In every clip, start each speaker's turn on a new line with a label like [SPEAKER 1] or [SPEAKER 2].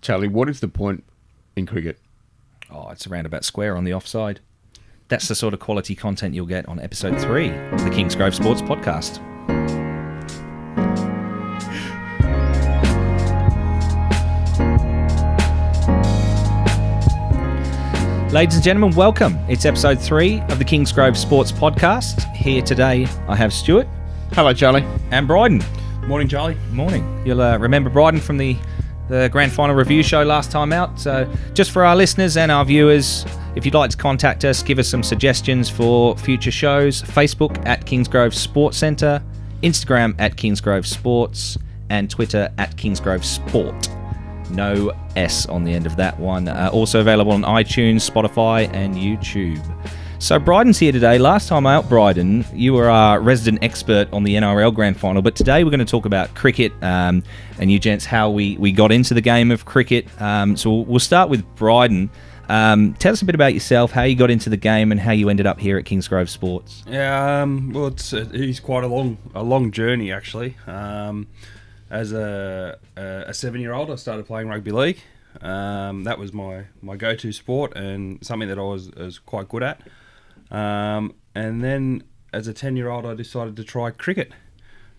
[SPEAKER 1] Charlie, what is the point in cricket?
[SPEAKER 2] Oh, it's a roundabout square on the offside. That's the sort of quality content you'll get on episode 3 of the Kingsgrove Sports Podcast. Ladies and gentlemen, welcome. It's episode 3 of the Kingsgrove Sports Podcast. Here today, I have Stuart.
[SPEAKER 1] Hello, Charlie.
[SPEAKER 2] And Bryden.
[SPEAKER 3] Morning, Charlie.
[SPEAKER 2] Morning. You'll remember Bryden from the grand final review show last time out. So just for our listeners and our viewers, if you'd like to contact us, give us some suggestions for future shows, Facebook at Kingsgrove Sports Centre, Instagram at Kingsgrove Sports, and Twitter at Kingsgrove Sport. No S on the end of that one. Also available on iTunes, Spotify, and YouTube. So Bryden's here today. Last time out, Bryden, you were our resident expert on the NRL Grand Final, but today we're going to talk about cricket and you gents, how we got into the game of cricket. So we'll start with Bryden. Tell us a bit about yourself, how you got into the game and how you ended up here at Kingsgrove Sports.
[SPEAKER 3] Yeah, well, it's quite a long journey, actually. As a 7-year-old, I started playing rugby league. That was my go-to sport and something that I was quite good at. And then as a 10-year-old, I decided to try cricket,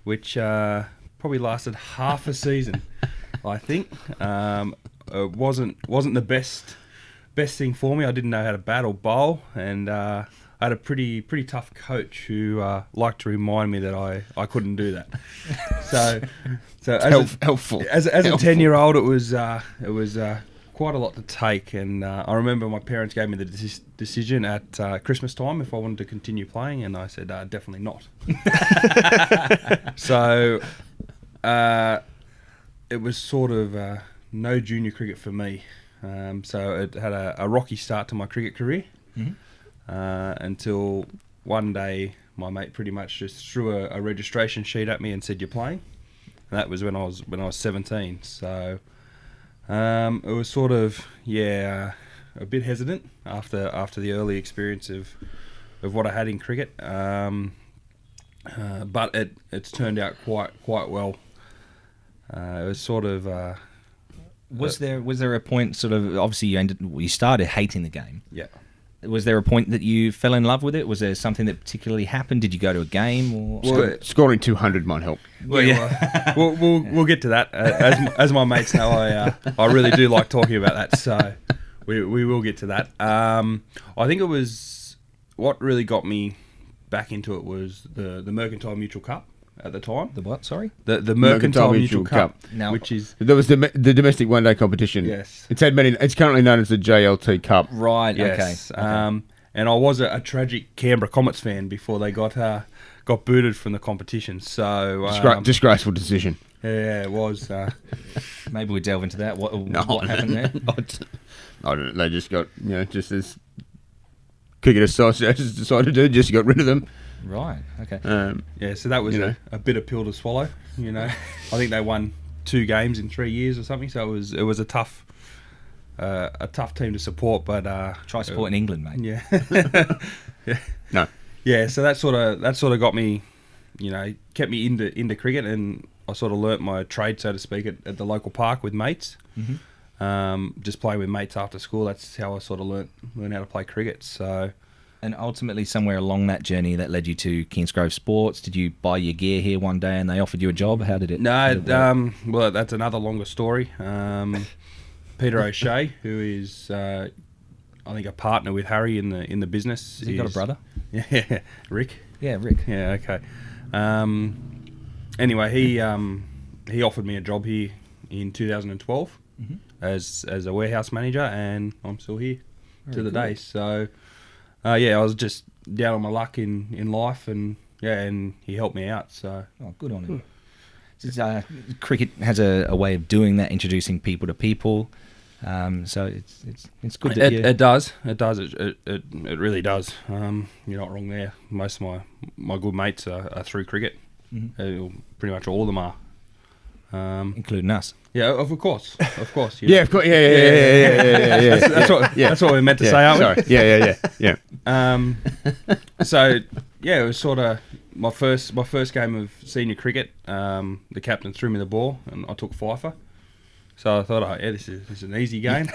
[SPEAKER 3] which probably lasted half a season, I think. It wasn't the best thing for me. I didn't know how to bat or bowl, and I had a pretty tough coach who liked to remind me that I couldn't do that. So
[SPEAKER 1] helpful.
[SPEAKER 3] As a 10-year-old, it was quite a lot to take, and I remember my parents gave me the decision at Christmas time if I wanted to continue playing, and I said definitely not. So it was sort of no junior cricket for me. So it had a rocky start to my cricket career. Mm-hmm. Until one day my mate pretty much just threw a registration sheet at me and said, "You're playing." And that was when I was 17. So it was sort of a bit hesitant after the early experience of what I had in cricket. But it's turned out quite well. It was sort of
[SPEAKER 2] was there a point, sort of, obviously you started hating the game.
[SPEAKER 3] Yeah.
[SPEAKER 2] Was there a point that you fell in love with it? Was there something that particularly happened? Did you go to a game? Or
[SPEAKER 1] Scoring 200 might help.
[SPEAKER 3] Well, yeah. We'll get to that. As my mates know, I really do like talking about that. So we will get to that. I think it was what really got me back into it was the Mercantile Mutual Cup at the time.
[SPEAKER 2] The what? Sorry.
[SPEAKER 3] The Mercantile Mutual Cup.
[SPEAKER 2] Now,
[SPEAKER 3] which is
[SPEAKER 1] there was the domestic one-day competition.
[SPEAKER 3] Yes.
[SPEAKER 1] It's currently known as the JLT Cup.
[SPEAKER 2] Right.
[SPEAKER 3] Yes.
[SPEAKER 2] Okay.
[SPEAKER 3] And I was a tragic Canberra Comets fan before they got booted from the competition. So
[SPEAKER 1] disgraceful decision.
[SPEAKER 3] Yeah, it was.
[SPEAKER 2] Maybe we delve into that. What happened there?
[SPEAKER 1] I don't know. They just got just as Cricket Association decided to do, just got rid of them.
[SPEAKER 2] Right. Okay.
[SPEAKER 3] So that was a bitter pill to swallow. I think they won 2 games in 3 years or something. So it was a tough team to support. But
[SPEAKER 2] try supporting England, mate.
[SPEAKER 3] Yeah. Yeah.
[SPEAKER 1] No.
[SPEAKER 3] Yeah. So that sort of got me, kept me into cricket, and I sort of learnt my trade, so to speak, at the local park with mates. Mm-hmm. Just playing with mates after school. That's how I sort of learnt how to play cricket. So.
[SPEAKER 2] And ultimately, somewhere along that journey that led you to Kingsgrove Sports, did you buy your gear here one day and they offered you a job? How did it?
[SPEAKER 3] No, well, that's another longer story. Peter O'Shea, who is, I think, a partner with Harry in the business.
[SPEAKER 2] Has he got a brother?
[SPEAKER 3] Yeah, Rick.
[SPEAKER 2] Yeah, Rick.
[SPEAKER 3] Yeah, okay. Anyway, he offered me a job here in 2012 mm-hmm. as a warehouse manager, and I'm still here to the day. So. I was just down on my luck in life, and he helped me out. So,
[SPEAKER 2] good on him. Cricket has a way of doing that, introducing people to people. So it's good that
[SPEAKER 3] it does. It really does. You're not wrong there. Most of my good mates are through cricket. Mm-hmm. Pretty much all of them are.
[SPEAKER 2] Including us.
[SPEAKER 3] Yeah, of course.
[SPEAKER 1] Yeah, of course. Yeah.
[SPEAKER 3] That's what we meant to say, aren't we?
[SPEAKER 1] Sorry. Yeah.
[SPEAKER 3] So it was sort of my first game of senior cricket. The captain threw me the ball, and I took Fifer. So I thought, this is an easy game.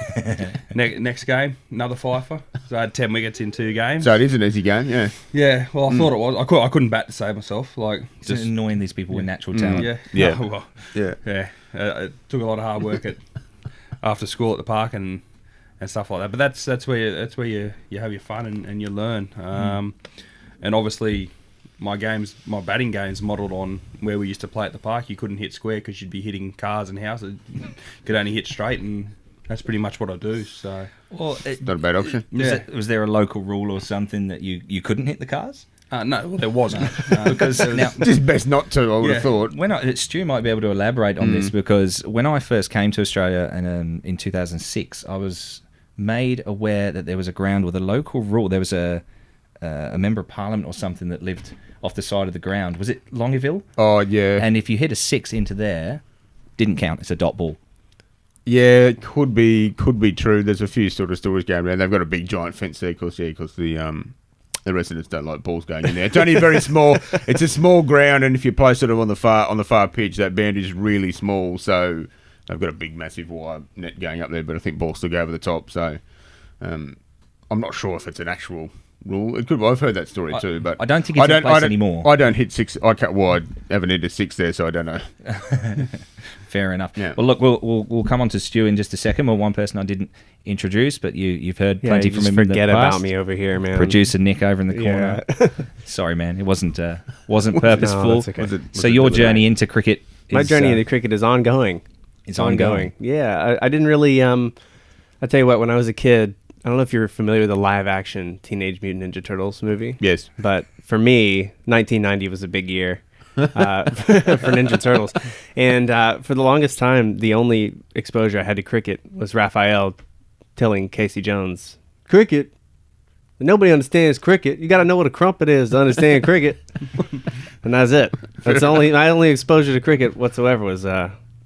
[SPEAKER 3] Next game, another fifer. So I had 10 wickets in 2 games.
[SPEAKER 1] So it is an easy game, yeah.
[SPEAKER 3] Yeah, well, I thought it was. I couldn't bat to save myself. Like,
[SPEAKER 2] It's just annoying these people with natural talent.
[SPEAKER 3] Yeah.
[SPEAKER 1] Yeah.
[SPEAKER 3] Well,
[SPEAKER 1] Yeah.
[SPEAKER 3] yeah. It took a lot of hard work after school at the park and stuff like that. But that's where you have your fun and you learn. And obviously, my batting games modelled on where we used to play at the park. You couldn't hit square because you'd be hitting cars and houses. You could only hit straight, and that's pretty much what I do. So,
[SPEAKER 2] Well,
[SPEAKER 1] Not a bad option.
[SPEAKER 2] was there a local rule or something that you couldn't hit the cars?
[SPEAKER 3] no, well, there wasn't.
[SPEAKER 2] Because now,
[SPEAKER 1] Just best not to, I would have thought.
[SPEAKER 2] Stu might be able to elaborate on this, because when I first came to Australia and in 2006, I was made aware that there was a ground with a local rule. There was a member of parliament or something that lived off the side of the ground. Was it Longeville?
[SPEAKER 1] Oh, yeah.
[SPEAKER 2] And if you hit a 6 into there, didn't count. It's a dot ball.
[SPEAKER 1] Yeah, it could be true. There's a few sort of stories going around. They've got a big giant fence there, because the residents don't like balls going in there. It's only very small. It's a small ground, and if you play sort of on the far pitch, that boundary is really small. So they've got a big, massive wire net going up there, but I think balls still go over the top. So I'm not sure if it's an actual rule. It could. I've heard that story too, but
[SPEAKER 2] I don't think it's in place anymore.
[SPEAKER 1] I don't hit 6. I haven't hit a 6 there, so I don't know.
[SPEAKER 2] Fair enough.
[SPEAKER 1] Yeah.
[SPEAKER 2] Well, look, we'll come on to Stu in just a second. Well, one person I didn't introduce, but you've heard plenty from him.
[SPEAKER 4] Forget
[SPEAKER 2] in the past.
[SPEAKER 4] about me over here, man.
[SPEAKER 2] Producer Nick over in the corner.
[SPEAKER 4] Yeah.
[SPEAKER 2] Sorry, man. It wasn't purposeful.
[SPEAKER 4] No, that's okay.
[SPEAKER 2] So your journey into cricket
[SPEAKER 4] My journey into cricket is ongoing.
[SPEAKER 2] It's ongoing.
[SPEAKER 4] Yeah, I didn't really. I'll tell you what. When I was a kid, I don't know if you're familiar with the live-action Teenage Mutant Ninja Turtles movie.
[SPEAKER 1] Yes.
[SPEAKER 4] But for me, 1990 was a big year for Ninja Turtles. And for the longest time, the only exposure I had to cricket was Raphael telling Casey Jones, cricket? Nobody understands cricket. You got to know what a crumpet is to understand cricket. And that's it. That's my only exposure to cricket whatsoever was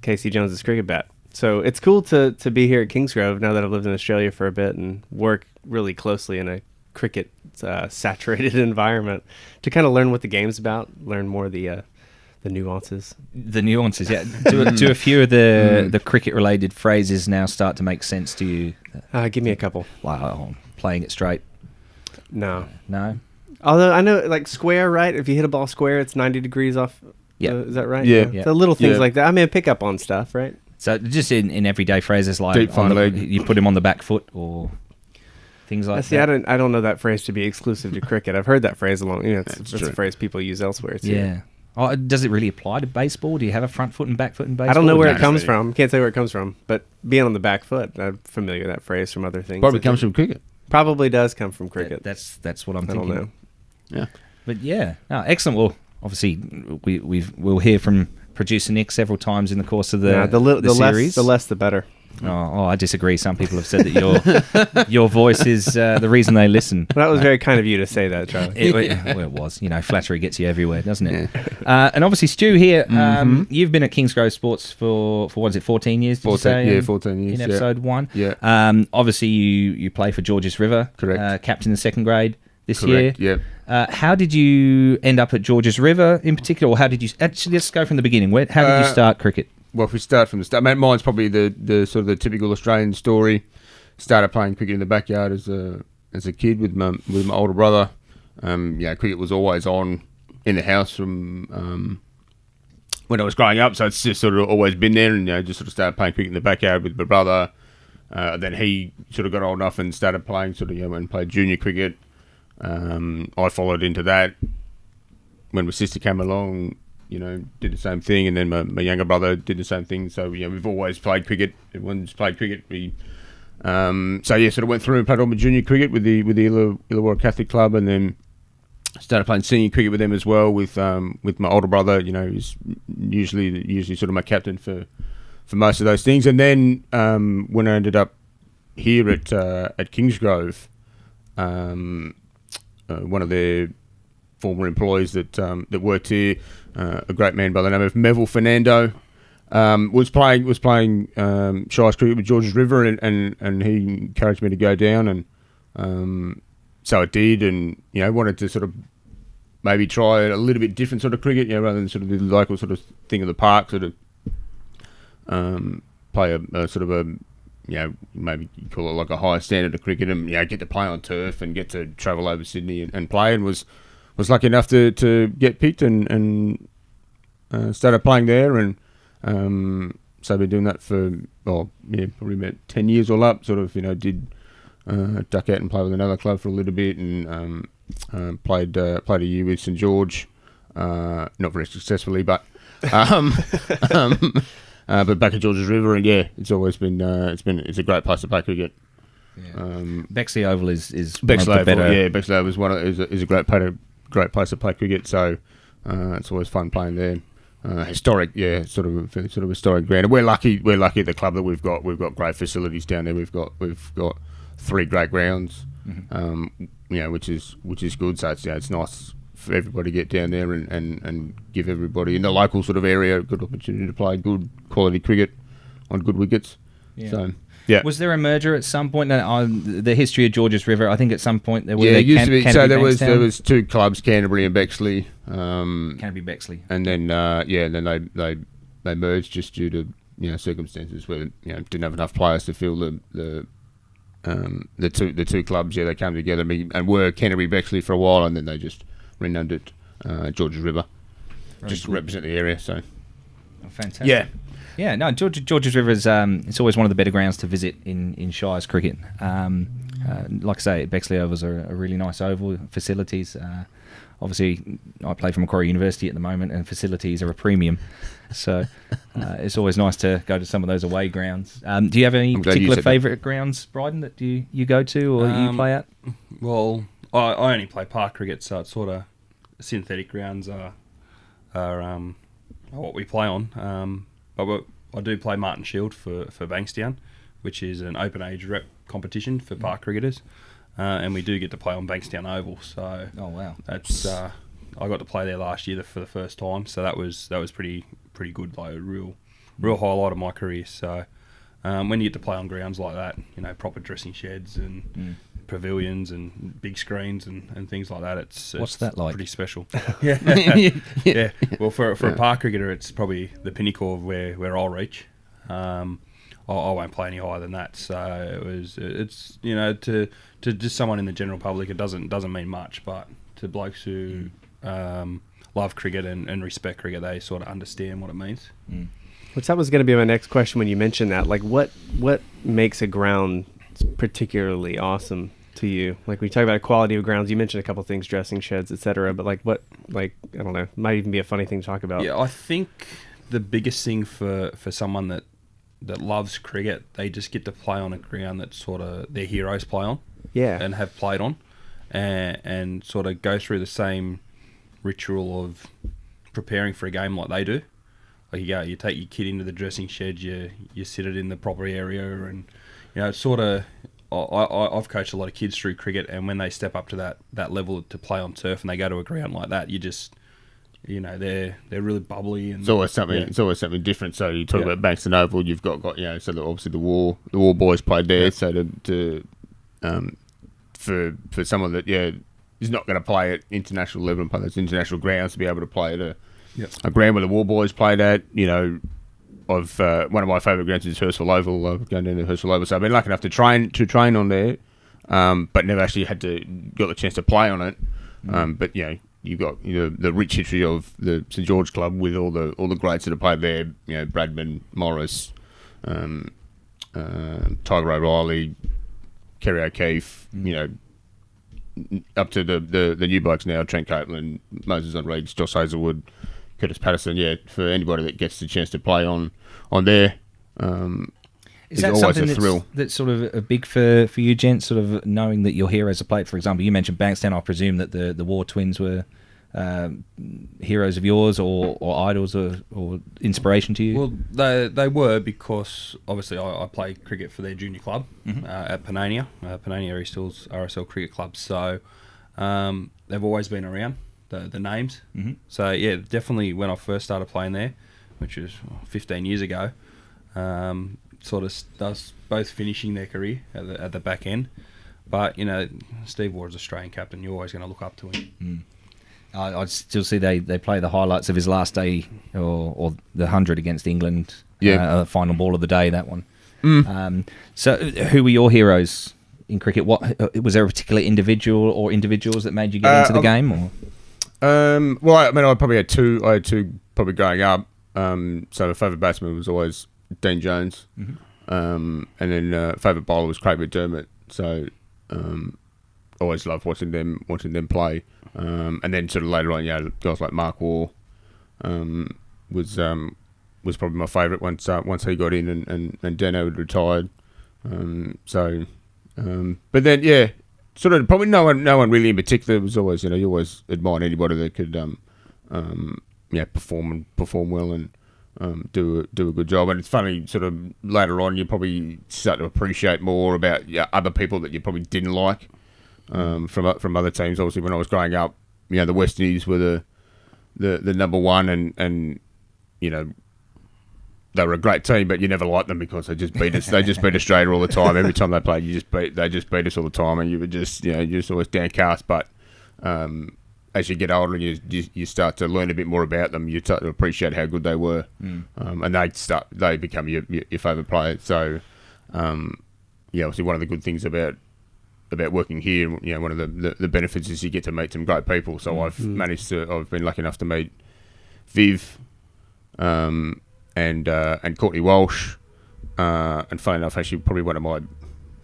[SPEAKER 4] Casey Jones's cricket bat. So it's cool to be here at Kingsgrove now that I've lived in Australia for a bit and work really closely in a cricket saturated environment to kind of learn what the game's about, learn more of the nuances.
[SPEAKER 2] The nuances, yeah. Do a few of the cricket-related phrases now start to make sense to you?
[SPEAKER 4] Give me a couple.
[SPEAKER 2] Wow, playing it straight.
[SPEAKER 4] No.
[SPEAKER 2] Although
[SPEAKER 4] I know, like square, right? If you hit a ball square, it's 90 degrees off.
[SPEAKER 2] Yeah.
[SPEAKER 4] Is that right?
[SPEAKER 1] Yeah.
[SPEAKER 4] So little things like that. I mean, pick up on stuff, right?
[SPEAKER 2] So just in everyday phrases like
[SPEAKER 1] Deep front leg.
[SPEAKER 2] you put him on the back foot or things like
[SPEAKER 4] See,
[SPEAKER 2] that.
[SPEAKER 4] I don't know that phrase to be exclusive to cricket. I've heard that phrase along. It's
[SPEAKER 1] true.
[SPEAKER 4] a phrase people use elsewhere too.
[SPEAKER 2] Yeah. Oh, does it really apply to baseball? Do you have a front foot and back foot in baseball?
[SPEAKER 4] I don't know where
[SPEAKER 1] No,
[SPEAKER 4] it comes
[SPEAKER 1] really.
[SPEAKER 4] from. Can't say where it comes from. But being on the back foot, I'm familiar with that phrase from other things.
[SPEAKER 1] Probably comes from cricket.
[SPEAKER 4] Probably does come from cricket.
[SPEAKER 2] That's what I'm
[SPEAKER 4] I don't
[SPEAKER 2] thinking.
[SPEAKER 4] know.
[SPEAKER 1] Yeah.
[SPEAKER 2] But yeah, excellent. Well, obviously we'll hear from producer Nick several times in the course of the series.
[SPEAKER 4] The less the better.
[SPEAKER 2] Oh, I disagree. Some people have said that your voice is the reason they listen.
[SPEAKER 4] Well, that was very kind of you to say that, Charlie.
[SPEAKER 2] It was. Flattery gets you everywhere, doesn't it? And obviously, Stu here, you've been at Kingsgrove Sports for what is it, 14 years? Did
[SPEAKER 1] 14,
[SPEAKER 2] you say?
[SPEAKER 1] yeah, 14 years.
[SPEAKER 2] In episode 1.
[SPEAKER 1] Yeah.
[SPEAKER 2] Obviously, you play for Georges River.
[SPEAKER 1] Correct.
[SPEAKER 2] Captain the second grade this
[SPEAKER 1] Correct.
[SPEAKER 2] year.
[SPEAKER 1] Yeah.
[SPEAKER 2] How did you end up at Georges River in particular, or how did you actually? Let's go from the beginning. How did you start cricket?
[SPEAKER 1] Well, if we start from the start, mine's probably the sort of the typical Australian story. Started playing cricket in the backyard as a kid with my older brother. Cricket was always on in the house from when I was growing up, so it's just sort of always been there, and just sort of started playing cricket in the backyard with my brother. Then he sort of got old enough and started playing and played junior cricket. I followed into that. When my sister came along, did the same thing, and then my younger brother did the same thing. So we've always played cricket. Everyone's played cricket. Sort of went through and played all my junior cricket with the Illawarra Catholic Club, and then started playing senior cricket with them as well. With my older brother, who's usually sort of my captain for most of those things. And then when I ended up here at Kingsgrove, one of their former employees that worked here, a great man by the name of Melville Fernando, was playing Shires cricket with Georges River, and he encouraged me to go down, and so I did, and wanted to sort of maybe try a little bit different sort of cricket, rather than sort of the local sort of thing of the park, sort of play a sort of a, maybe you call it like a higher standard of cricket, and get to play on turf and get to travel over Sydney and play, and was lucky enough to get picked and started playing there, and so I've been doing that for probably about 10 years all up. Sort of did duck out and play with another club for a little bit, and played a year with St George, not very successfully, but but back at Georges River, and it's always been it's a great place to play cricket.
[SPEAKER 2] Bexley Oval is
[SPEAKER 1] Bexley
[SPEAKER 2] one of the
[SPEAKER 1] Oval,
[SPEAKER 2] better.
[SPEAKER 1] Bexley Oval is a great place to play cricket. So it's always fun playing there. Historic, sort of historic ground. And we're lucky at the club that we've got great facilities down there. We've got 3 great grounds, which is good. So it's nice for everybody to get down there and give everybody in the local sort of area a good opportunity to play good quality cricket on good wickets.
[SPEAKER 2] Yeah.
[SPEAKER 1] So
[SPEAKER 2] Was there a merger at some point? The history of Georges River, I think at some point there were.
[SPEAKER 1] It used to be. So there
[SPEAKER 2] Bankstown.
[SPEAKER 1] was 2 clubs, Canterbury and Bexley.
[SPEAKER 2] Canterbury Bexley.
[SPEAKER 1] And then they merged just due to circumstances where didn't have enough players to fill the two clubs. They came together and were Canterbury Bexley for a while, and then they just renamed it Georges River, just to represent the area. So
[SPEAKER 2] fantastic. Yeah, no, Georges River is it's always one of the better grounds to visit in Shires cricket. Like I say, Bexley Ovals are a really nice oval, facilities. Obviously, I play for Macquarie University at the moment, and facilities are a premium. So it's always nice to go to some of those away grounds. Do you have any particular favourite grounds, Bryden, that you go to or you play at?
[SPEAKER 3] Well, I only play park cricket, so it's sort of synthetic grounds are what we play on. But I do play Martin Shield for Bankstown, which is an open age rep competition for park cricketers, and we do get to play on Bankstown Oval. So that's I got to play there last year for the first time, so that was pretty good, like a real highlight of my career. So when you get to play on grounds like that, proper dressing sheds and pavilions and big screens and things like that,
[SPEAKER 2] what's that like?
[SPEAKER 3] Pretty special. Yeah. Well, for a park cricketer, it's probably the pinnacle of where I'll reach. I won't play any higher than that. So it's to just someone in the general public, it doesn't mean much, but to blokes who love cricket and respect cricket, they sort of understand what it means.
[SPEAKER 4] Which that was going to be my next question when you mentioned that. Like, what makes a ground particularly awesome to you? Like, we talk about quality of grounds, you mentioned a couple things, dressing sheds, etc. But I don't know, might even be a funny thing to talk about.
[SPEAKER 3] Yeah, I think the biggest thing for someone that loves cricket, they just get to play on a ground that sort of their heroes play on, and have played on, and sort of go through the same ritual of preparing for a game like they do. Like, you take your kid into the dressing shed, you sit it in the proper area, and it's sort of. I've coached a lot of kids through cricket, and when they step up to that level to play on turf, and they go to a ground like that, you just, they're really bubbly, and
[SPEAKER 1] it's always something. Yeah. It's always something different. So you talk about Bankstown Oval, you've got so obviously the war boys played there. So for someone that is not going to play at international level and play those international grounds, to be able to play at a ground where the war boys played at, of one of my favourite grounds is Hurstville Oval. I've gone down to Hurstville Oval, so I've been lucky enough to train on there, but never actually got the chance to play on it. But you've got the rich history of the St George Club with all the greats that have played there. Bradman, Morris, Tiger O'Reilly, Kerry O'Keefe. Up to the new blokes now: Trent Copeland, Moses Enriques, Josh Hazelwood, Curtis Patterson. For anybody that gets the chance to play on there,
[SPEAKER 2] is that
[SPEAKER 1] always
[SPEAKER 2] something
[SPEAKER 1] a thrill.
[SPEAKER 2] That's sort of a big for you gents, sort of knowing that your heroes are played. For example, you mentioned Bankstown. I presume that the War Twins were heroes of yours or idols or inspiration to you.
[SPEAKER 3] Well, they were, because obviously I played cricket for their junior club at Panania, Panania East Hills RSL Cricket Club. So they've always been around, the names. So yeah, definitely when I first started playing there, which was 15 years ago, sort of does both finishing their career at the back end. But Steve Ward's Australian captain, you're always going to look up to him.
[SPEAKER 2] I still see they play the highlights of his last day or the 100 against England. Final ball of the day, that one. So who were your heroes in cricket? What was there a particular individual or individuals that made you get into the game? Or?
[SPEAKER 1] Well, I mean, I probably had two. I had two probably growing up. So the favourite batsman was always Dean Jones, and then favourite bowler was Craig McDermott. So always loved watching them play. And then sort of later on, guys like Mark Waugh was probably my favourite once he got in and Dano had retired. But then sort of probably no one really in particular. It was always you always admired anybody that could perform well and do a good job. And it's funny, sort of later on, you probably start to appreciate more about other people that you probably didn't like from other teams. Obviously, when I was growing up, the West Indies were the number one, and they were a great team, but you never liked them because they just beat us. They just beat Australia all the time. Every time they played, they just beat us all the time, and you were just you're just always downcast. But as you get older and you start to learn a bit more about them, you start to appreciate how good they were, and they become your favourite player. So obviously one of the good things about working here, one of the benefits is you get to meet some great people. So I've been lucky enough to meet Viv, and Courtney Walsh, and funny enough, actually probably one of my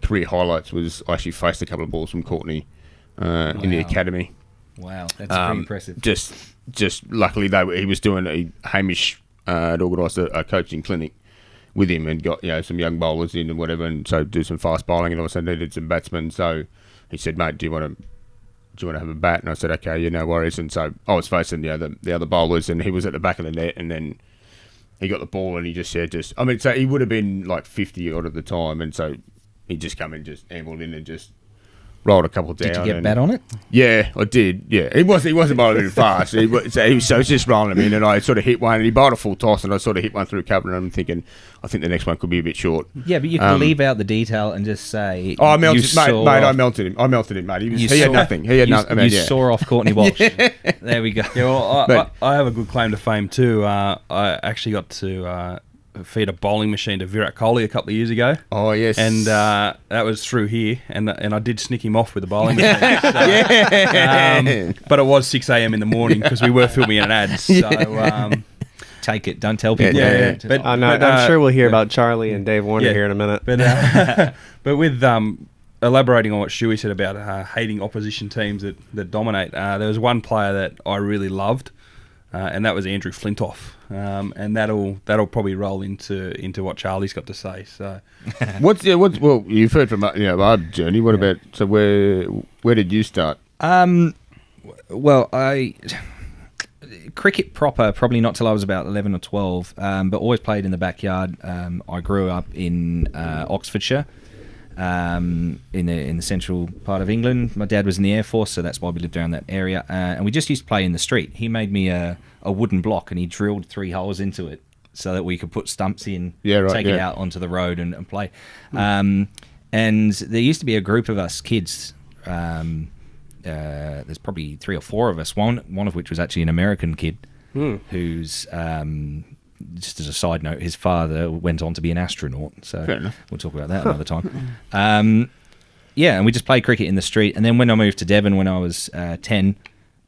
[SPEAKER 1] career highlights was I actually faced a couple of balls from Courtney in the academy.
[SPEAKER 2] Wow, that's pretty impressive.
[SPEAKER 1] Just luckily he was doing Hamish had organised a coaching clinic with him and got some young bowlers in and whatever, and so do some fast bowling, and also needed some batsmen. So he said, "Mate, do you want to have a bat?" And I said, "Okay, no worries." And so I was facing the other bowlers, and he was at the back of the net, and then he got the ball, and he just said, so he would have been like 50 odd at the time, and so he just come and just ambled in and just rolled a couple down.
[SPEAKER 2] Did you get bat on it?
[SPEAKER 1] Yeah, I did. Yeah, he wasn't bowling very fast. He was just rolling him in, and I sort of hit one, and he bowled a full toss, and I sort of hit one through cover, and I'm thinking, I think the next one could be a bit short.
[SPEAKER 2] Yeah, but you can leave out the detail and just say,
[SPEAKER 1] I melted him, mate. He had nothing. He had nothing.
[SPEAKER 2] You saw off Courtney Walsh. There we go.
[SPEAKER 3] Yeah, well, I have a good claim to fame too. I actually got to feed a bowling machine to Virat Kohli a couple of years ago.
[SPEAKER 1] Oh yes,
[SPEAKER 3] and that was through here, and I did snick him off with a bowling machine. But it was 6 a.m. in the morning because we were filming an ad. So
[SPEAKER 2] take it, don't tell people.
[SPEAKER 3] Yeah. But
[SPEAKER 4] I'm sure we'll hear about Charlie and Dave Warner here in a minute.
[SPEAKER 3] But with elaborating on what Shuey said about hating opposition teams that dominate, there was one player that I really loved. And that was Andrew Flintoff, and that'll probably roll into what Charlie's got to say. So,
[SPEAKER 1] well, you've heard from our journey. What about where did you start?
[SPEAKER 2] Well, cricket proper probably not till I was about 11 or 12, but always played in the backyard. I grew up in Oxfordshire. In the central part of England. My dad was in the Air Force, so that's why we lived around that area. And we just used to play in the street. He made me a wooden block, and he drilled 3 holes into it so that we could put stumps in, take it out onto the road and play. And there used to be a group of us kids. There's probably 3 or 4 of us. One of which was actually an American kid who's... just as a side note, his father went on to be an astronaut, so we'll talk about that another time. And we just played cricket in the street. And then when I moved to Devon when I was 10,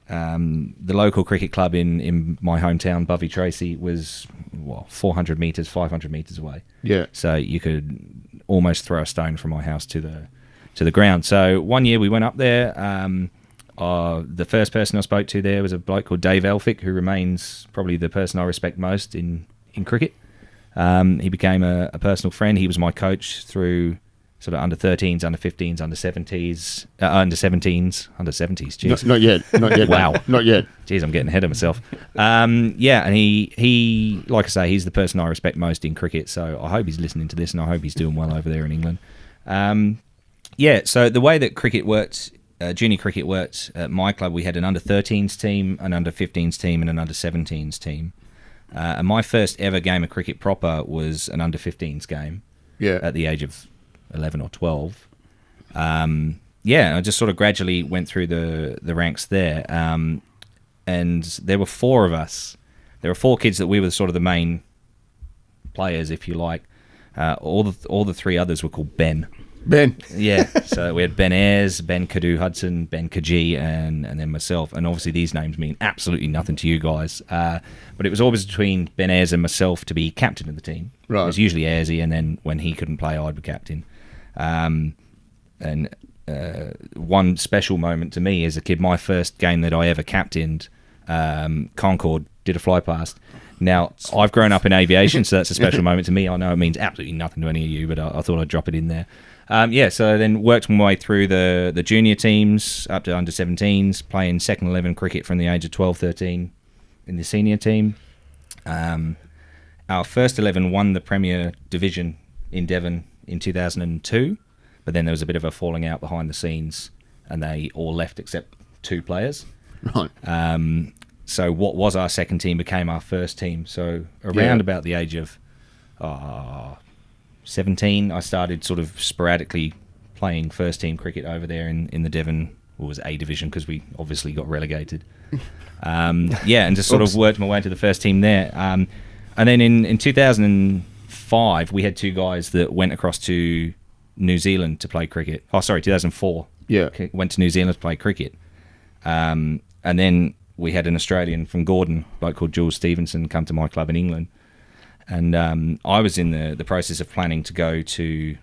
[SPEAKER 2] the local cricket club in my hometown, Bovey Tracy, was 400 metres, 500 metres away. Yeah. So you could almost throw a stone from my house to the ground. So one year we went up there. The first person I spoke to there was a bloke called Dave Elphick, who remains probably the person I respect most in cricket. He became a personal friend. He was my coach through sort of under 13s, under 15s, under 70s, under 17s, under 70s. Jeez.
[SPEAKER 1] Not yet.
[SPEAKER 2] Wow.
[SPEAKER 1] Not yet.
[SPEAKER 2] Jeez, I'm getting ahead of myself. And he, like I say, he's the person I respect most in cricket. So I hope he's listening to this, and I hope he's doing well over there in England. So the way that cricket worked. Junior cricket worked at my club. We had an under-13s team, an under-15s team, and an under-17s team. And my first ever game of cricket proper was an under-15s game at the age of 11 or 12. I just sort of gradually went through the ranks there. and there were 4 of us. There were 4 kids that we were sort of the main players, if you like. All the 3 others were called Ben.
[SPEAKER 1] Ben.
[SPEAKER 2] Yeah, so we had Ben Ayres, Ben Cadu Hudson, Ben Kajee, and then myself. And obviously these names mean absolutely nothing to you guys. But it was always between Ben Ayres and myself to be captain of the team.
[SPEAKER 1] Right.
[SPEAKER 2] It was usually Ayresy, and then when he couldn't play, I'd be captain. And one special moment to me as a kid, my first game that I ever captained, Concorde did a fly past. Now, I've grown up in aviation, so that's a special moment to me. I know it means absolutely nothing to any of you, but I thought I'd drop it in there. So then worked my way through the junior teams up to under 17s, playing second 11 cricket from the age of 12, 13 in the senior team. Our first 11 won the Premier Division in Devon in 2002, but then there was a bit of a falling out behind the scenes, and they all left except 2 players.
[SPEAKER 1] Right.
[SPEAKER 2] So what was our second team became our first team. So around about the age of 17, I started sort of sporadically playing first team cricket over there in the Devon, what was A division, because we obviously got relegated. And just sort of worked my way into the first team there. And then in 2005, we had 2 guys that went across to New Zealand to play cricket. 2004.
[SPEAKER 1] Yeah.
[SPEAKER 2] Went to New Zealand to play cricket. And then we had an Australian from Gordon, a bloke called Jules Stevenson, come to my club in England. And I was in the process of planning to go to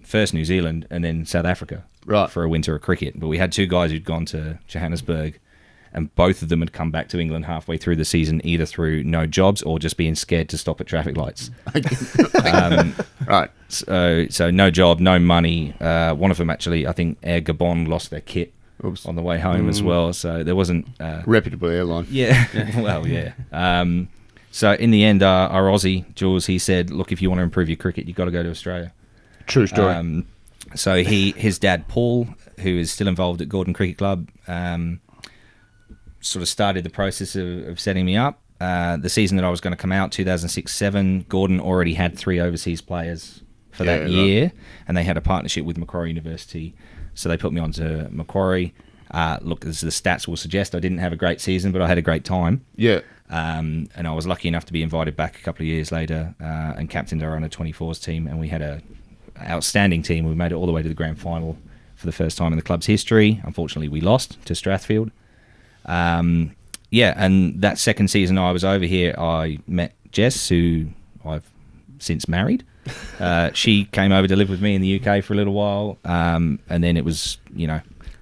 [SPEAKER 2] first New Zealand and then South Africa for a winter of cricket. But we had 2 guys who'd gone to Johannesburg, and both of them had come back to England halfway through the season, either through no jobs or just being scared to stop at traffic lights.
[SPEAKER 1] Right.
[SPEAKER 2] So no job, no money. One of them actually, I think Air Gabon lost their kit on the way home as well. So there wasn't...
[SPEAKER 1] reputable airline.
[SPEAKER 2] Yeah, well, yeah. So in the end, our Aussie, Jules, he said, look, if you want to improve your cricket, you've got to go to Australia.
[SPEAKER 1] True story.
[SPEAKER 2] So his dad, Paul, who is still involved at Gordon Cricket Club, sort of started the process of setting me up. The season that I was going to come out, 2006-07, Gordon already had 3 overseas players for that year, and they had a partnership with Macquarie University. So they put me onto Macquarie. Look, as the stats will suggest, I didn't have a great season, but I had a great time.
[SPEAKER 1] Yeah.
[SPEAKER 2] And I was lucky enough to be invited back a couple of years later and captained our under-24s team, and we had an outstanding team. We made it all the way to the grand final for the first time in the club's history. Unfortunately, we lost to Strathfield. And that second season I was over here, I met Jess, who I've since married. She came over to live with me in the UK for a little while, and then it was,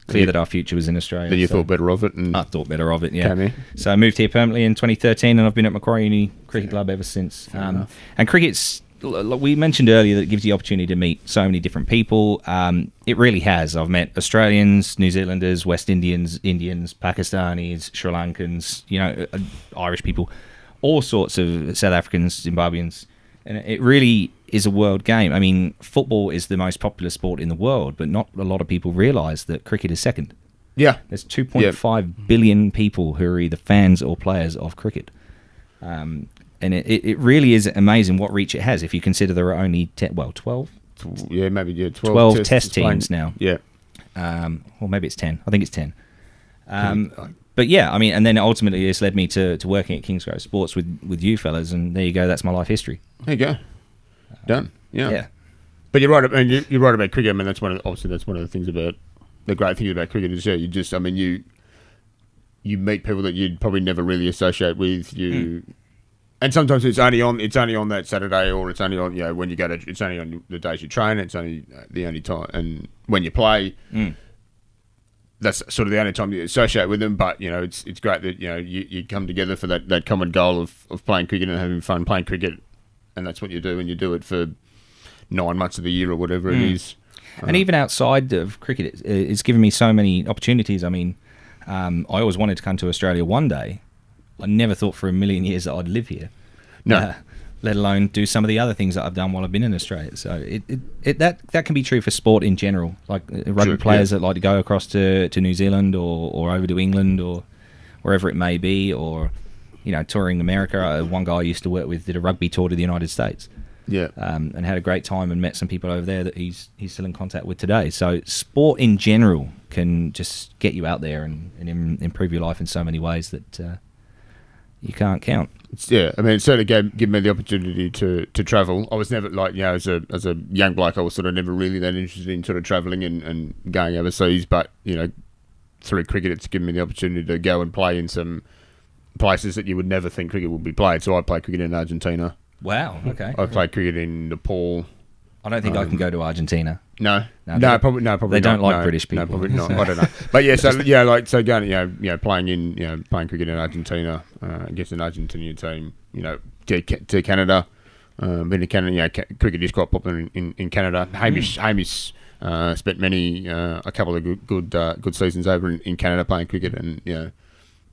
[SPEAKER 2] clear that our future was in Australia.
[SPEAKER 1] Then you thought better of it? And
[SPEAKER 2] I thought better of it, yeah.
[SPEAKER 1] Came here.
[SPEAKER 2] So I moved here permanently in 2013, and I've been at Macquarie Uni Cricket Club ever since. And cricket's, like we mentioned earlier, that it gives you the opportunity to meet so many different people. It really has. I've met Australians, New Zealanders, West Indians, Pakistanis, Sri Lankans, Irish people, all sorts of South Africans, Zimbabweans. And it really is a world game. I mean, football is the most popular sport in the world, but not a lot of people realise that cricket is second.
[SPEAKER 1] Yeah.
[SPEAKER 2] There's 2.5 billion people who are either fans or players of cricket. And it really is amazing what reach it has if you consider there are only 12.
[SPEAKER 1] Yeah, maybe
[SPEAKER 2] 12 test teams now.
[SPEAKER 1] Yeah.
[SPEAKER 2] Or maybe it's 10. I think it's 10. But yeah, I mean, and then ultimately this led me to working at Kingsgrove Sports with you fellas, and there you go. That's my life history.
[SPEAKER 1] There you go. Done.
[SPEAKER 2] Yeah.
[SPEAKER 1] But you're right. I mean, you're right about cricket. I mean, that's one of the things about the great things about cricket is you just. I mean, you meet people that you'd probably never really associate with you. And sometimes it's only on that Saturday, or it's only on when you go to. It's only on the days you train. It's only the only time, and when you play. That's sort of the only time you associate with them, but it's great that you come together for that common goal of playing cricket and having fun playing cricket, and that's what you do, and you do it for 9 months of the year or whatever it is.
[SPEAKER 2] And even outside of cricket, it's given me so many opportunities. I mean, I always wanted to come to Australia one day. I never thought for a million years that I'd live here.
[SPEAKER 1] No.
[SPEAKER 2] Let alone do some of the other things that I've done while I've been in Australia. So that can be true for sport in general. Like rugby players that like to go across to New Zealand or over to England or wherever it may be, or touring America. One guy I used to work with did a rugby tour to the United States. and had a great time and met some people over there that he's still in contact with today. So sport in general can just get you out there and improve your life in so many ways that you can't count.
[SPEAKER 1] Yeah, I mean, it certainly gave me the opportunity to travel. I was never as a young bloke, I was sort of never really that interested in sort of travelling and going overseas. But through cricket, it's given me the opportunity to go and play in some places that you would never think cricket would be played. So I played cricket in Argentina.
[SPEAKER 2] Wow. Okay.
[SPEAKER 1] I played cricket in Nepal.
[SPEAKER 2] I don't think I can go to Argentina.
[SPEAKER 1] No,
[SPEAKER 2] probably
[SPEAKER 1] they
[SPEAKER 2] don't
[SPEAKER 1] not.
[SPEAKER 2] like British people.
[SPEAKER 1] No, probably not. I don't know. But yeah, going, playing cricket in Argentina, against an Argentinian team, to Canada. Been to Canada. Cricket is quite popular in Canada. Hamish spent a couple of good seasons over in Canada playing cricket, and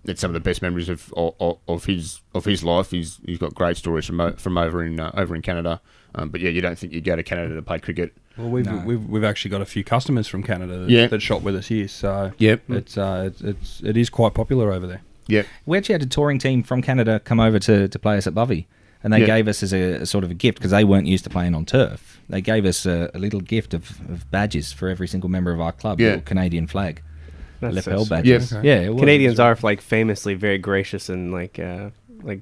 [SPEAKER 1] it's some of the best memories of his life. He's got great stories from over in Canada. But yeah, you don't think you go to Canada to play cricket.
[SPEAKER 3] Well, we've actually got a few customers from Canada that shop with us here, so it is quite popular over there.
[SPEAKER 1] Yeah,
[SPEAKER 2] we actually had a touring team from Canada come over to play us at Bovey, and they gave us as a sort of a gift, because they weren't used to playing on turf. They gave us a little gift of badges for every single member of our club, a little Canadian flag. lapel badges.
[SPEAKER 1] Yes.
[SPEAKER 2] Yeah,
[SPEAKER 4] Canadians are like famously very gracious and like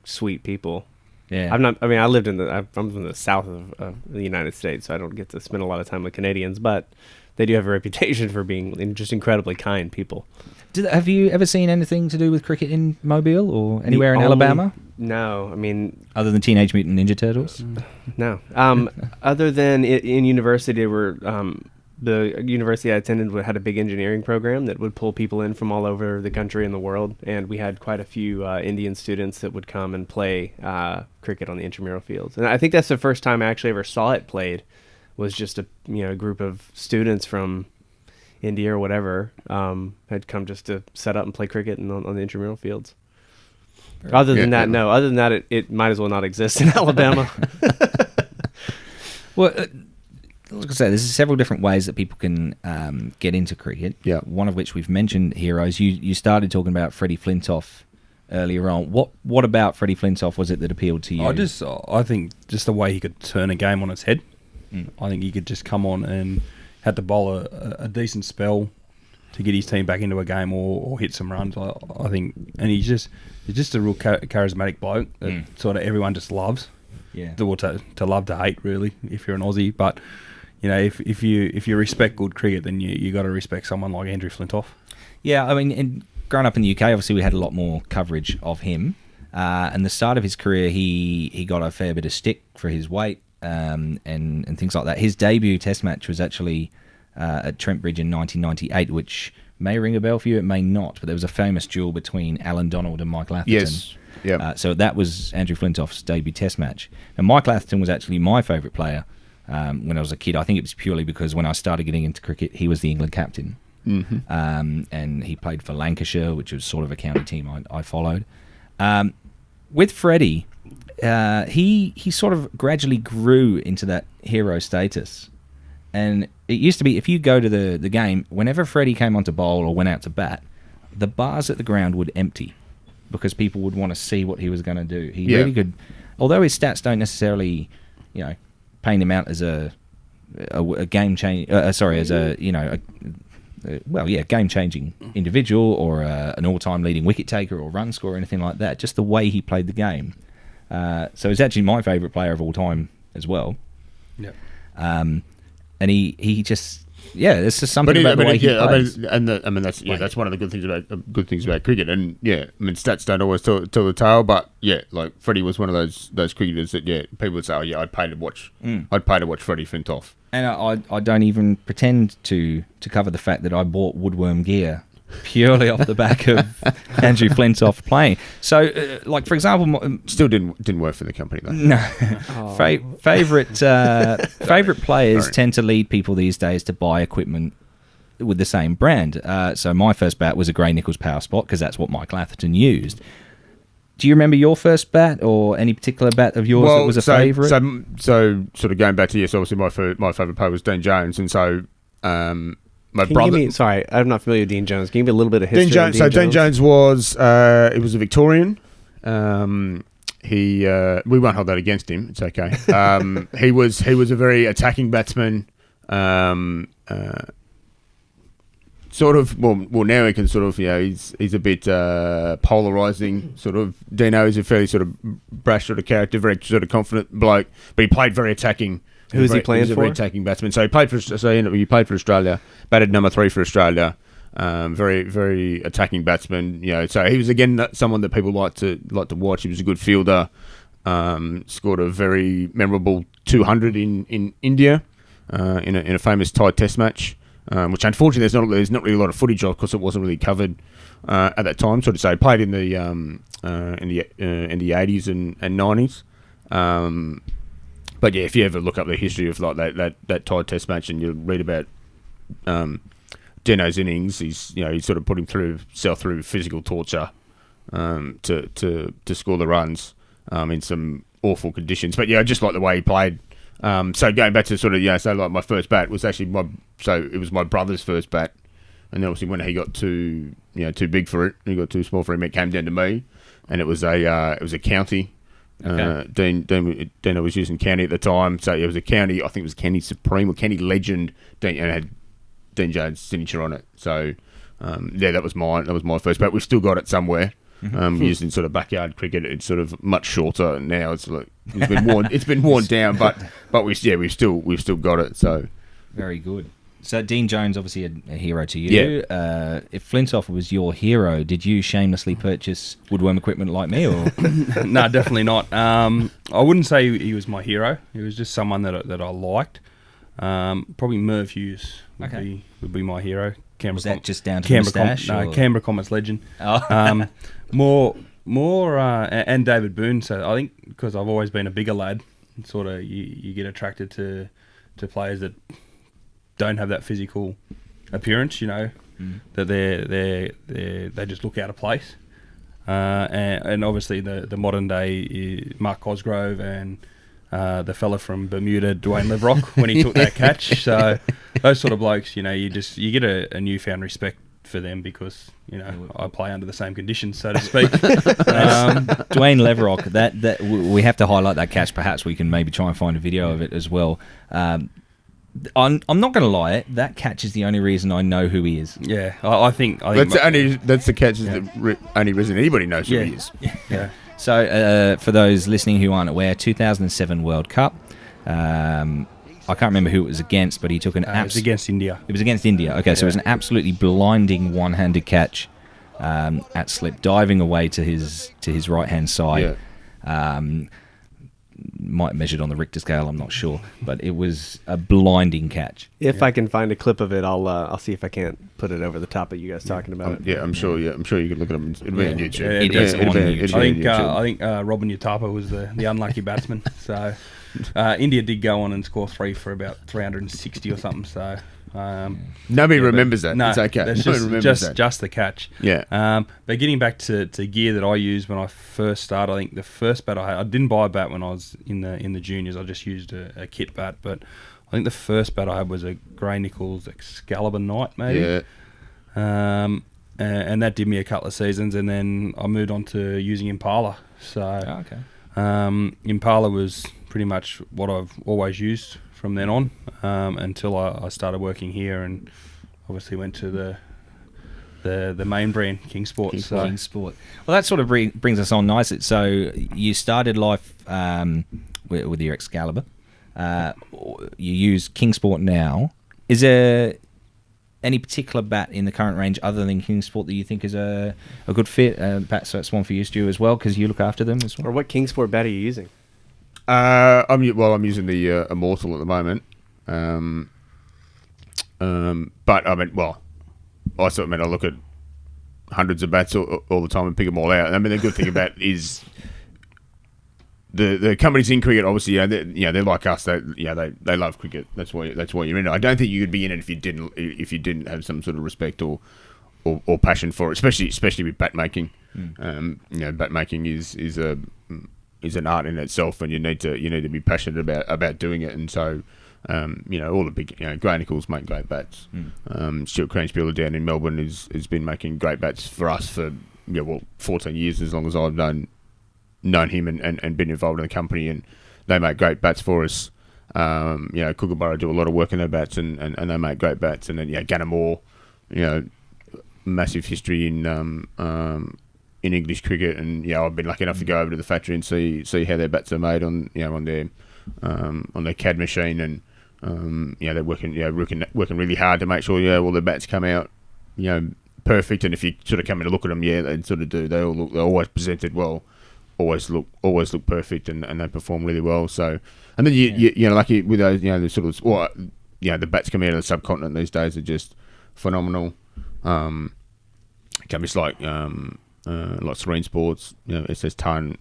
[SPEAKER 4] sweet people.
[SPEAKER 2] Yeah,
[SPEAKER 4] I lived in I'm from the south of the United States, so I don't get to spend a lot of time with Canadians, but they do have a reputation for being just incredibly kind people.
[SPEAKER 2] Have you ever seen anything to do with cricket in Mobile or anywhere in Alabama?
[SPEAKER 4] No, I mean...
[SPEAKER 2] Other than Teenage Mutant Ninja Turtles?
[SPEAKER 4] No. Other than in university, the university I attended had a big engineering program that would pull people in from all over the country and the world, and we had quite a few Indian students that would come and play cricket on the intramural fields. And I think that's the first time I actually ever saw it played, was just a group of students from India or whatever had come just to set up and play cricket on the intramural fields. Other than that, it might as well not exist in Alabama.
[SPEAKER 2] Well, like I say, there's several different ways that people can get into cricket.
[SPEAKER 1] Yeah.
[SPEAKER 2] One of which we've mentioned, Heroes. You started talking about Freddie Flintoff earlier on. What about Freddie Flintoff was it that appealed to you?
[SPEAKER 3] I think just the way he could turn a game on its head. I think he could just come on and had to bowl a decent spell to get his team back into a game or hit some runs. I think, and he's just a real charismatic bloke that sort of everyone just loves.
[SPEAKER 2] Yeah,
[SPEAKER 3] to love to hate, really, if you're an Aussie. But if you respect good cricket, then you got to respect someone like Andrew Flintoff. Yeah,
[SPEAKER 2] I mean, growing up in the UK, obviously we had a lot more coverage of him. And the start of his career, he got a fair bit of stick for his weight. And things like that. His debut Test match was actually at Trent Bridge in 1998, which may ring a bell for you, it may not, but there was a famous duel between Alan Donald and Mike Atherton.
[SPEAKER 1] Yes. Yeah.
[SPEAKER 2] So that was Andrew Flintoff's debut Test match. And Mike Atherton was actually my favourite player when I was a kid. I think it was purely because when I started getting into cricket, he was the England captain.
[SPEAKER 1] Mm-hmm.
[SPEAKER 2] And he played for Lancashire, which was sort of a county team I followed. With Freddie... he sort of gradually grew into that hero status, and it used to be if you go to the game, whenever Freddie came onto bowl or went out to bat, the bars at the ground would empty because people would want to see what he was going to do. He really could, although his stats don't necessarily, paint him out as a game change. As a game-changing individual or an all-time leading wicket taker or run scorer or anything like that. Just the way he played the game. So he's actually my favourite player of all time as well.
[SPEAKER 3] Yeah.
[SPEAKER 2] And he just there's just something about the way he plays.
[SPEAKER 1] That's one of the good things about cricket. And stats don't always tell the tale, but like Freddie was one of those cricketers that people would say, I'd pay to watch Freddie Flintoff.
[SPEAKER 2] And I don't even pretend to cover the fact that I bought Woodworm gear purely off the back of Andrew Flintoff playing. So, for example,
[SPEAKER 1] still didn't work for the company though.
[SPEAKER 2] No, favorite players tend to lead people these days to buy equipment with the same brand. So my first bat was a Gray Nichols Power Spot because that's what Mike Atherton used. Do you remember your first bat or any particular bat of yours that was a favourite?
[SPEAKER 1] So sort of going back to obviously my favourite player was Dean Jones, and so. My brother.
[SPEAKER 4] Sorry, I'm not familiar with Dean Jones. Can you give me a little bit of history?
[SPEAKER 1] Dean Jones was he was a Victorian. we won't hold that against him. It's okay. He was a very attacking batsman. Sort of now he can sort of he's a bit polarizing sort of. Dino is a fairly sort of brash sort of character, very sort of confident bloke, but he played very attacking.
[SPEAKER 4] Who is he playing
[SPEAKER 1] for? He was a
[SPEAKER 4] for?
[SPEAKER 1] very attacking batsman. So he played for Australia, batted number 3 for Australia. Very very attacking batsman. So he was again someone that people like to watch. He was a good fielder. Scored a very memorable 200 in India in a famous Thai Test match. Which unfortunately there's not really a lot of footage of because it wasn't really covered at that time. So to say, played in the 80s and 90s. But yeah, if you ever look up the history of like that Thai Test match and you read about Dino's innings, he sort of put himself through physical torture to score the runs in some awful conditions. But yeah, I just like the way he played. So going back to sort of so like my first bat was actually it was my brother's first bat, and then obviously when he got too big for it, he got too small for him, it came down to me, and it was a county. Okay. Dean was using county at the time, so it was a county. I think it was County Supreme or County Legend, and it had Dean Jones' signature on it. So that was mine. That was my first bat. We've still got it somewhere. Used in sort of backyard cricket. It's sort of much shorter now. It's like it's been worn down, but we've still got it. So
[SPEAKER 2] very good. So Dean Jones, obviously a hero to you. Yeah. If Flintoff was your hero, did you shamelessly purchase woodworm equipment like me, or?
[SPEAKER 3] No, definitely not. I wouldn't say he was my hero. He was just someone that I liked. Probably Merv Hughes would be my hero.
[SPEAKER 2] Was that just down to the moustache?
[SPEAKER 3] No, Canberra Comets legend. Oh. More, and David Boone. So I think because I've always been a bigger lad, sort of you get attracted to players that don't have that physical appearance. That they just look out of place. And obviously the modern day Mark Cosgrove and the fella from Bermuda, Dwayne Leverock, when he took that catch. So those sort of blokes, you get a newfound respect for them because I play under the same conditions, so to speak.
[SPEAKER 2] Dwayne Leverock, that we have to highlight that catch. Perhaps we can maybe try and find a video of it as well. I'm not going to lie, that catch is the only reason I know who he is.
[SPEAKER 3] Yeah, I think
[SPEAKER 1] that's the catch that only reason anybody knows who he is.
[SPEAKER 2] Yeah. So for those listening who aren't aware, 2007 World Cup. I can't remember who it was against, but he took
[SPEAKER 3] it was against India.
[SPEAKER 2] It was against India. Okay, so it was an absolutely blinding one-handed catch at slip, diving away to his right-hand side. Yeah. Might have measured on the Richter scale, I'm not sure, but it was a blinding catch.
[SPEAKER 4] If I can find a clip of it, I'll see if I can't put it over the top of you guys talking about it.
[SPEAKER 1] Yeah, I'm sure you can look at them. It'll be on YouTube.
[SPEAKER 2] Yeah, it is on YouTube.
[SPEAKER 3] I think Robin Utapa was the unlucky batsman. So India did go on and score 3 for about 360 or something. So
[SPEAKER 1] nobody remembers that.
[SPEAKER 3] No,
[SPEAKER 1] it's okay.
[SPEAKER 3] That's just the catch.
[SPEAKER 1] Yeah.
[SPEAKER 3] But getting back to gear that I used when I first started, I think the first bat I didn't buy a bat when I was in the juniors. I just used a kit bat. But I think the first bat I had was a Gray Nichols Excalibur Knight, maybe.
[SPEAKER 1] Yeah.
[SPEAKER 3] And that did me a couple of seasons, and then I moved on to using Impala. So Impala was pretty much what I've always used from then on, until I started working here, and obviously went to the main brand, Kingsport.
[SPEAKER 2] Kingsport. Well, that sort of brings us on nicely. So you started life with your Excalibur. You use Kingsport now. Is there any particular bat in the current range other than Kingsport that you think is a good fit? Perhaps that's one for you, Stu, as well, because you look after them as well.
[SPEAKER 4] Or what Kingsport bat are you using?
[SPEAKER 1] I'm using the Immortal at the moment. But I look at hundreds of bats all the time and pick them all out. I mean, the good thing about is the companies in cricket, obviously, they're like us. They love cricket. That's why you're in it. I don't think you could be in it if you didn't have some sort of respect or passion for it, especially with bat making. Bat making is an art in itself, and you need to be passionate about doing it. And so, all the big Gray Nichols make great bats. Stuart Cranspieler down in Melbourne has been making great bats for us for 14 years, as long as I've known known him and been involved in the company, and they make great bats for us. Kookaburra do a lot of work in their bats, and they make great bats. And then Ganamore, massive history in English cricket, and I've been lucky enough to go over to the factory and see how their bats are made on their CAD machine, and they're working really hard to make sure all their bats come out perfect. And if you sort of come in to look at them, they sort of do. They're always presented well, always look perfect, and they perform really well. So, and then lucky with those the sort of the bats coming out of the subcontinent these days are just phenomenal. Companies like Serene Sports, SS Ton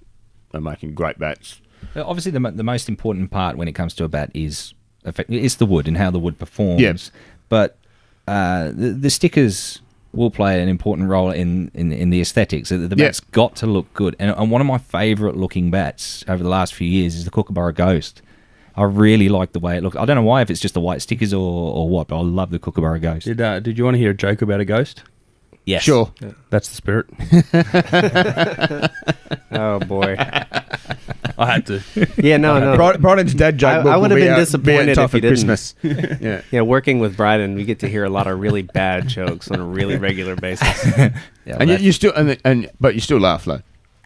[SPEAKER 1] are making great bats.
[SPEAKER 2] Obviously, the most important part when it comes to a bat is the wood and how the wood performs.
[SPEAKER 1] Yep.
[SPEAKER 2] But the stickers will play an important role in the aesthetics. The bat's got to look good. And one of my favourite looking bats over the last few years is the Kookaburra Ghost. I really like the way it looks. I don't know why, if it's just the white stickers or what, but I love the Kookaburra Ghost.
[SPEAKER 3] Did you want to hear a joke about a ghost?
[SPEAKER 2] Yes.
[SPEAKER 1] Sure.
[SPEAKER 3] Yeah. That's the spirit.
[SPEAKER 4] Oh boy.
[SPEAKER 3] I had to.
[SPEAKER 4] Yeah, no.
[SPEAKER 1] Bryden's dad joke.
[SPEAKER 4] I would have been disappointed if you didn't.
[SPEAKER 1] Christmas.
[SPEAKER 4] Yeah, working with Bryden, we get to hear a lot of really bad jokes on a really regular basis.
[SPEAKER 1] And you still but you still laugh though.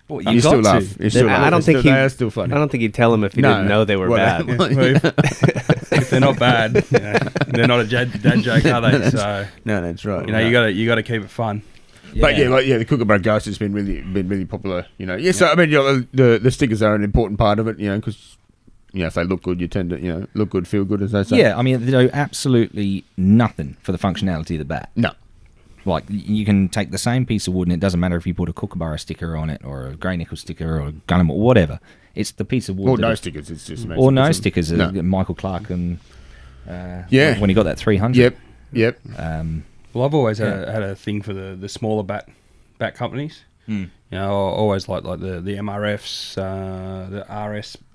[SPEAKER 2] Well,
[SPEAKER 1] you still laugh.
[SPEAKER 4] I don't think
[SPEAKER 1] they are still funny.
[SPEAKER 4] I don't think he'd tell him if he didn't know they were bad.
[SPEAKER 3] If they're not bad, they're not a dad joke, are they? So
[SPEAKER 1] no, that's right.
[SPEAKER 3] You got to keep it fun.
[SPEAKER 2] Yeah.
[SPEAKER 1] But the Kookaburra Ghost has been really popular. So I mean, the stickers are an important part of it. Because if they look good, you tend to look good, feel good, as they say.
[SPEAKER 2] Yeah, I mean, they do absolutely nothing for the functionality of the bat.
[SPEAKER 1] No.
[SPEAKER 2] Like, you can take the same piece of wood, and it doesn't matter if you put a Kookaburra sticker on it, or a grey nickel sticker, or a Gunham, or whatever. It's the piece of wood.
[SPEAKER 1] Or no stickers. It's just
[SPEAKER 2] or no stickers. Michael Clark and when he got that 300.
[SPEAKER 1] Yep.
[SPEAKER 3] Well, I've always had a thing for the smaller bat companies. I always like the MRFs, the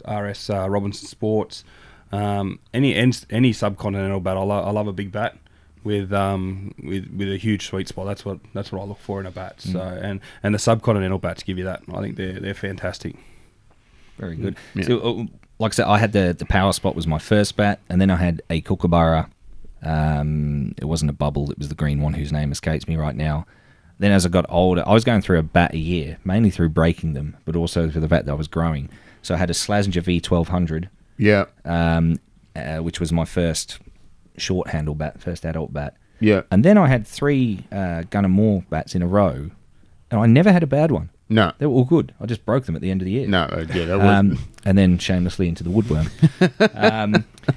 [SPEAKER 3] RS Robinson Sports, any subcontinental bat. I love a big bat with a huge sweet spot. That's what I look for in a bat. So and the subcontinental bats give you that. I think they're fantastic.
[SPEAKER 2] Very good.
[SPEAKER 1] Yeah.
[SPEAKER 2] So, like I said, I had the Power Spot was my first bat, and then I had a Kookaburra. It wasn't a bubble, it was the green one whose name escapes me right now. Then as I got older, I was going through a bat a year, mainly through breaking them, but also for the bat that I was growing. So I had a Slazenger V1200, which was my first short handle bat, first adult bat.
[SPEAKER 1] Yeah.
[SPEAKER 2] And then I had 3 Gunham Moore bats in a row, and I never had a bad one.
[SPEAKER 1] No.
[SPEAKER 2] They were all good. I just broke them at the end of the year.
[SPEAKER 1] No, that was...
[SPEAKER 2] and then shamelessly into the woodworm.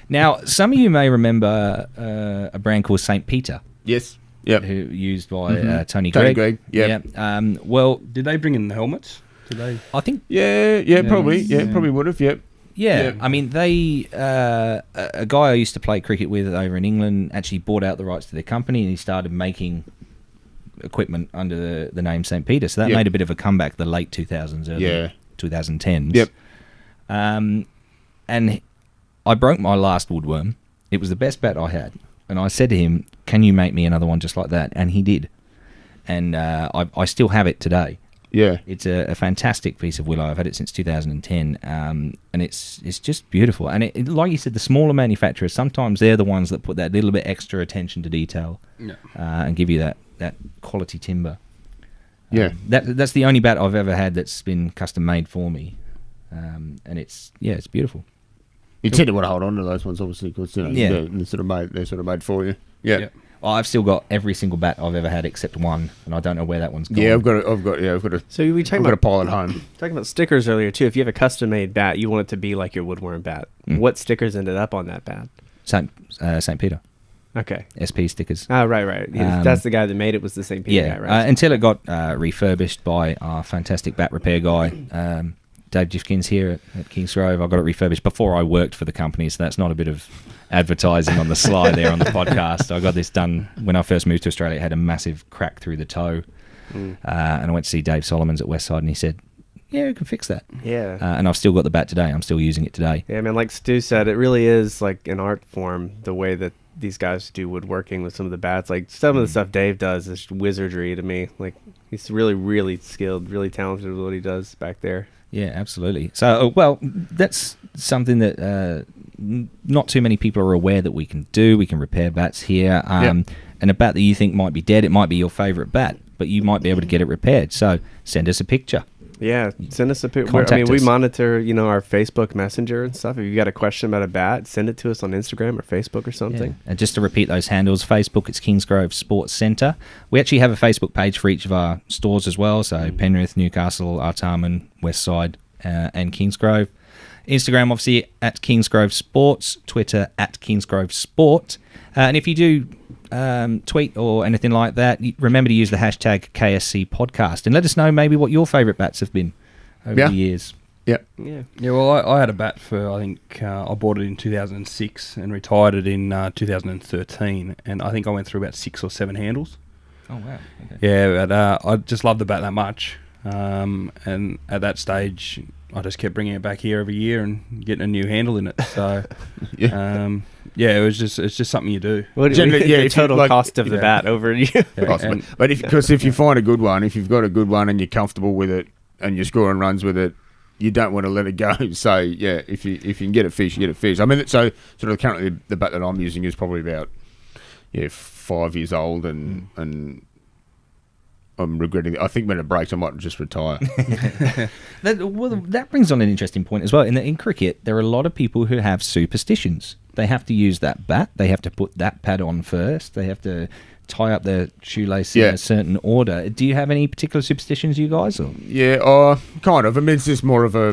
[SPEAKER 2] Now, some of you may remember a brand called St. Peter.
[SPEAKER 1] Yes. Yep.
[SPEAKER 2] Who used by Tony Gregg.
[SPEAKER 1] Yep.
[SPEAKER 2] Yeah. Well,
[SPEAKER 3] did they bring in the helmets? Did they?
[SPEAKER 2] I think.
[SPEAKER 1] Yeah, probably. Yeah, probably would have. Yep.
[SPEAKER 2] Yeah. I mean, they a guy I used to play cricket with over in England actually bought out the rights to their company, and he started making equipment under the name St. Peter. So that made a bit of a comeback the late 2000s, early 2010s.
[SPEAKER 1] Yep.
[SPEAKER 2] And I broke my last woodworm. It was the best bat I had. And I said to him, can you make me another one just like that? And he did. And I still have it today.
[SPEAKER 1] Yeah.
[SPEAKER 2] It's a fantastic piece of willow. I've had it since 2010. And it's just beautiful. And it, like you said, the smaller manufacturers, sometimes they're the ones that put that little bit extra attention to detail and give you that quality timber.
[SPEAKER 1] Yeah.
[SPEAKER 2] That's the only bat I've ever had that's been custom made for me. And it's beautiful.
[SPEAKER 1] You tend to want to hold on to those ones, obviously, because they're sort of made for you. Yeah.
[SPEAKER 3] Yep.
[SPEAKER 2] Well, I've still got every single bat I've ever had except one, and I don't know where that one's gone.
[SPEAKER 1] Yeah, I've got a.
[SPEAKER 4] So we talking
[SPEAKER 1] got a
[SPEAKER 4] about
[SPEAKER 1] pile at home.
[SPEAKER 4] Talking about stickers earlier too. If you have a custom made bat, you want it to be like your woodworm bat. What stickers ended up on that bat?
[SPEAKER 2] St. Peter.
[SPEAKER 4] Okay.
[SPEAKER 2] SP stickers.
[SPEAKER 4] Oh, right. Yeah, that's the guy that made it was the St. Peter guy, right?
[SPEAKER 2] Until it got refurbished by our fantastic bat repair guy, Dave Jifkins here at Kingsgrove. I got it refurbished before I worked for the company, so that's not a bit of advertising on the slide there on the podcast. I got this done when I first moved to Australia. It had a massive crack through the toe, and I went to see Dave Solomons at Westside, and he said, yeah, we can fix that.
[SPEAKER 4] Yeah.
[SPEAKER 2] And I've still got the bat today. I'm still using it today.
[SPEAKER 4] Yeah, man, like Stu said, it really is like an art form, the way that these guys do woodworking with some of the bats. Like, some of the stuff Dave does is wizardry to me. Like, he's really, really skilled, really talented with what he does back there.
[SPEAKER 2] Yeah, absolutely. So, well, that's something that not too many people are aware that we can do. We can repair bats here. And a bat that you think might be dead, it might be your favourite bat, but you might be able to get it repaired. So send us a picture.
[SPEAKER 4] Yeah, send us a picture.
[SPEAKER 2] Contact
[SPEAKER 4] I mean, we
[SPEAKER 2] us.
[SPEAKER 4] monitor, our Facebook Messenger and stuff. If you got a question about a bat, send it to us on Instagram or Facebook or something.
[SPEAKER 2] Yeah. And just to repeat those handles, Facebook, it's Kingsgrove Sports Centre. We actually have a Facebook page for each of our stores as well. So Penrith, Newcastle, Artarmon, Westside, and Kingsgrove. Instagram, obviously, at Kingsgrove Sports. Twitter, at Kingsgrove Sport. And if you do tweet or anything like that, remember to use the hashtag KSC podcast and let us know maybe what your favourite bats have been over the years.
[SPEAKER 3] Yeah. Well, I had a bat for, I think I bought it in 2006 and retired it in 2013, and I think I went through about 6 or 7 handles.
[SPEAKER 2] Oh wow! Okay.
[SPEAKER 3] Yeah, but I just loved the bat that much, and at that stage, I just kept bringing it back here every year and getting a new handle in it. So, it's just something you do.
[SPEAKER 4] What
[SPEAKER 1] Generally,
[SPEAKER 4] the total cost of the bat over you?
[SPEAKER 1] But if you find a good one, if you've got a good one and you're comfortable with it and you're scoring runs with it, you don't want to let it go. So if you can get a fish, you get a fish. I mean, so sort of currently the bat that I'm using is probably about 5 years old, and I'm regretting it. I think when it breaks, I might just retire.
[SPEAKER 2] That brings on an interesting point as well. In cricket, there are a lot of people who have superstitions. They have to use that bat. They have to put that pad on first. They have to tie up their shoelace in a certain order. Do you have any particular superstitions, you guys? Or?
[SPEAKER 1] Yeah, kind of. I mean, it's just more of a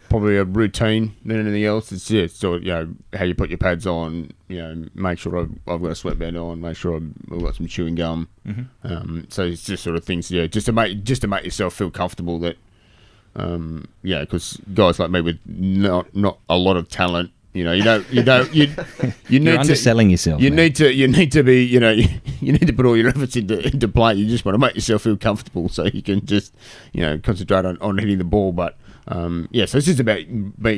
[SPEAKER 1] probably a routine than anything else. It's how you put your pads on. Make sure I've got a sweatband on. Make sure I've got some chewing gum. Mm-hmm. So it's just sort of things. Just to make yourself feel comfortable that. Because guys like me with not a lot of talent. You need
[SPEAKER 2] You're underselling yourself.
[SPEAKER 1] You need to be, you need to put all your efforts into play. You just want to make yourself feel comfortable so you can just, concentrate on hitting the ball. But so it's just about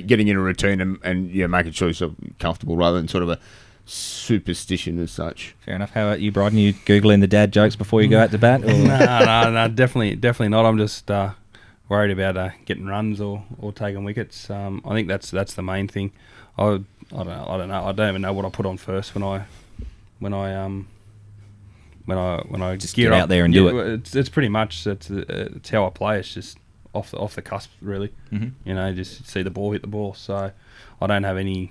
[SPEAKER 1] getting in a routine and making sure you're comfortable rather than sort of a superstition as such.
[SPEAKER 2] Fair enough. How about you, Bryden? You Googling the dad jokes before you go out to bat? Or?
[SPEAKER 3] No, definitely not. I'm just worried about getting runs or taking wickets. I think that's the main thing. I don't know. I don't even know what I put on first when I
[SPEAKER 2] just
[SPEAKER 3] gear
[SPEAKER 2] get
[SPEAKER 3] up.
[SPEAKER 2] out there and do it.
[SPEAKER 3] It's pretty much it's how I play. It's just off the cusp, really.
[SPEAKER 2] Mm-hmm.
[SPEAKER 3] Just see the ball hit the ball. So I don't even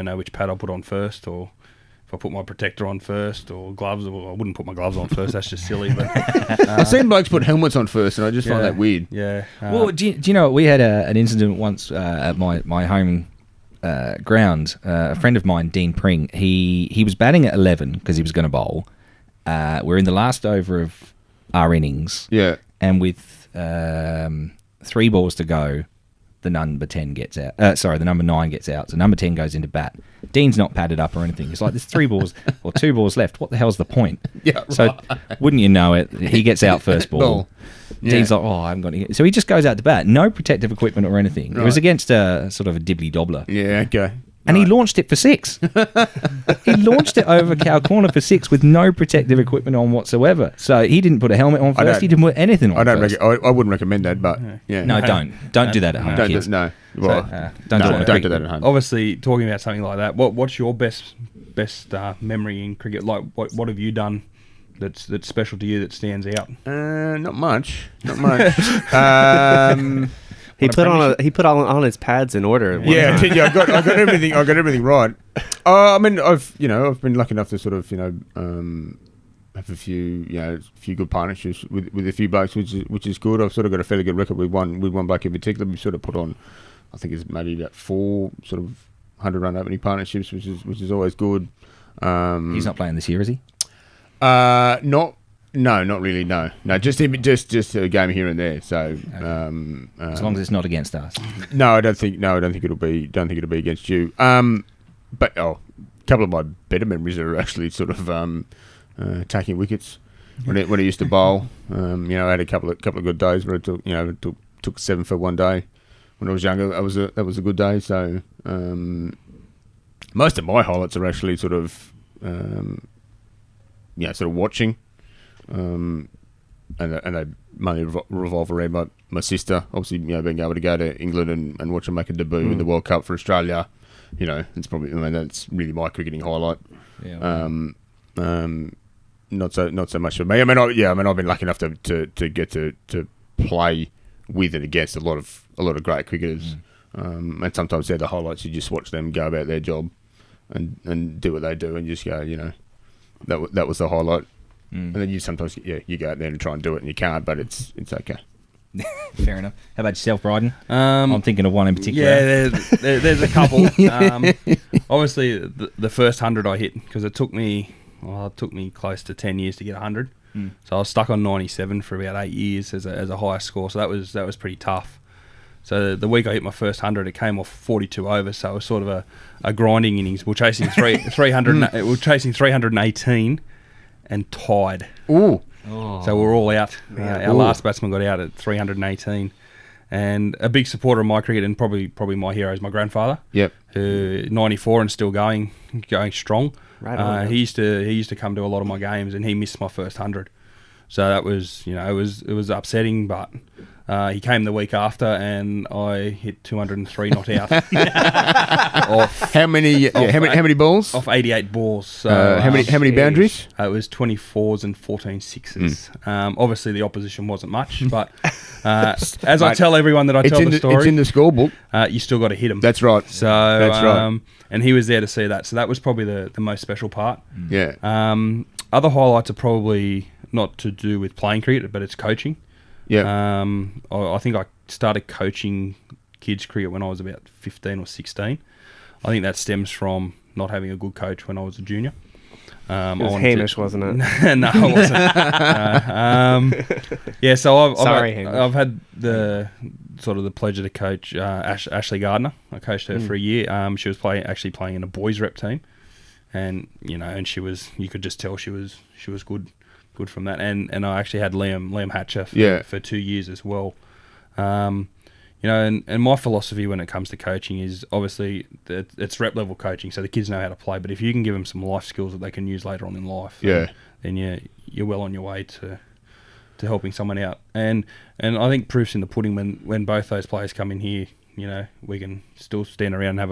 [SPEAKER 3] know which pad I'll put on first, or if I put my protector on first, or gloves. Well, I wouldn't put my gloves on first. That's just silly. But
[SPEAKER 1] I've seen blokes put helmets on first, and I just find that weird.
[SPEAKER 3] Yeah.
[SPEAKER 2] Well, do you know we had an incident once at my home ground. A friend of mine, Dean Pring, he was batting at 11 because he was going to bowl. We're in the last over of our innings.
[SPEAKER 1] Yeah.
[SPEAKER 2] And with 3 balls to go, the number 10 gets out. The number 9 gets out. So number 10 goes into bat. Dean's not padded up or anything. It's like there's 3 balls or 2 balls left. What the hell's the point?
[SPEAKER 1] Yeah.
[SPEAKER 2] So wouldn't you know it? He gets out first ball. Dean's like, I haven't got any. So he just goes out to bat. No protective equipment or anything. Right. It was against a sort of a dibbly dobbler.
[SPEAKER 1] Yeah, okay.
[SPEAKER 2] And he launched it for 6. He launched it over cow corner for 6 with no protective equipment on whatsoever. So he didn't put a helmet on first. He didn't put anything on first.
[SPEAKER 1] I wouldn't recommend that, but yeah.
[SPEAKER 2] No, don't do that at home, kids.
[SPEAKER 1] No. Well,
[SPEAKER 2] Don't
[SPEAKER 1] do that at home.
[SPEAKER 3] Obviously, talking about something like that, what's your best memory in cricket? Like, what have you done that's special to you that stands out?
[SPEAKER 1] Not much.
[SPEAKER 4] He put on his pads in order.
[SPEAKER 1] Yeah, I got everything. I got everything right. I mean, I've been lucky enough to sort of have a few good partnerships with a few blokes, which is good. I've sort of got a fairly good record with one bloke in particular. We sort of put on, I think it's maybe about 4 sort of 100-run opening partnerships, which is always good.
[SPEAKER 2] He's not playing this year, is he?
[SPEAKER 1] Not really. No, just a game here and there. So,
[SPEAKER 2] okay. As long as it's not against us.
[SPEAKER 1] No, I don't think it'll be against you. But a couple of my better memories are actually sort of taking wickets when I used to bowl. I had a couple of good days where I took 7 for one day when I was younger. That was a good day. So most of my highlights are actually sort of watching. they mainly revolve around my sister. Obviously, being able to go to England and watch her make a debut in the World Cup for Australia, it's probably, that's really my cricketing highlight.
[SPEAKER 2] Yeah.
[SPEAKER 1] Not so much for me. I've been lucky enough to get to play with and against a lot of great cricketers. And sometimes they're the highlights. You just watch them go about their job and do what they do, and just go, that was the highlight. And then you sometimes you go out there and try and do it, and you can't, but it's okay.
[SPEAKER 2] Fair enough. How about yourself, Bryden? I'm thinking of one in particular.
[SPEAKER 3] Yeah, there's a couple. Obviously, the first 100 I hit, because it took me close to 10 years to get 100. So I was stuck on 97 for about 8 years as a higher score. So that was pretty tough. So the week I hit my first 100, it came off 42 overs. So it was sort of a grinding innings. We're chasing 300. We're chasing 318 and tied.
[SPEAKER 1] Ooh.
[SPEAKER 3] Oh. So we're all out. Our last batsman got out at 318. And a big supporter of my cricket, and probably my hero, is my grandfather.
[SPEAKER 1] Yep.
[SPEAKER 3] Who 94 and still going strong.
[SPEAKER 4] Right.
[SPEAKER 3] He used to come to a lot of my games, and he missed my first 100. So that was, it was upsetting, but he came the week after, and I hit 203 not out.
[SPEAKER 1] How many balls?
[SPEAKER 3] Off 88 balls. So
[SPEAKER 1] how many boundaries?
[SPEAKER 3] It was 24s and 14 sixes. Obviously, the opposition wasn't much, but as I tell everyone that I tell the story,
[SPEAKER 1] it's in the scorebook.
[SPEAKER 3] You still got to hit them.
[SPEAKER 1] That's right.
[SPEAKER 3] So
[SPEAKER 1] that's right.
[SPEAKER 3] And he was there to see that. So that was probably the most special part.
[SPEAKER 1] Yeah.
[SPEAKER 3] Other highlights are probably not to do with playing cricket, but it's coaching.
[SPEAKER 1] Yeah.
[SPEAKER 3] I think I started coaching kids cricket when I was about 15 or 16. I think that stems from not having a good coach when I was a junior.
[SPEAKER 4] It was Hamish, wasn't it?
[SPEAKER 3] No, it wasn't. So I've had the sort of the pleasure to coach Ashley Gardner. I coached her for a year. She was actually playing in a boys rep team, and and you could just tell she was good from that. And I actually had Liam Hatcher for 2 years as well. And my philosophy when it comes to coaching is obviously that it's rep level coaching, so the kids know how to play. But if you can give them some life skills that they can use later on in life, then you're well on your way to helping someone out. And I think proof's in the pudding when both those players come in here. We can still stand around and have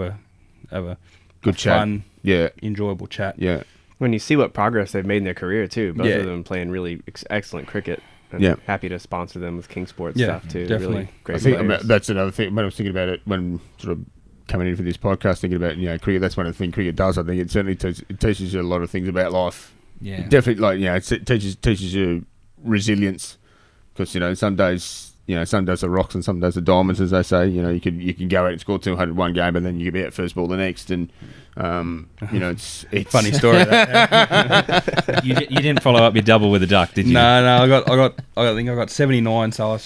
[SPEAKER 3] a
[SPEAKER 1] good chat,
[SPEAKER 3] fun, enjoyable chat.
[SPEAKER 1] Yeah.
[SPEAKER 4] When you see what progress they've made in their career too, both of them playing really excellent cricket. And happy to sponsor them with King Sports stuff too.
[SPEAKER 3] Definitely.
[SPEAKER 4] Really great.
[SPEAKER 1] I think that's another thing. When I was thinking about it, when sort of coming in for this podcast, thinking about cricket, that's one of the things cricket does. I think it certainly teaches you a lot of things about life.
[SPEAKER 2] Yeah,
[SPEAKER 1] definitely. It teaches you resilience, because some days are rocks and some days are diamonds, as they say. You can go out and score 200 one game, and then you can be at first ball the next, and it's
[SPEAKER 3] funny story. That,
[SPEAKER 2] you didn't follow up your double with a duck, did you?
[SPEAKER 3] No. I think I got 79. So I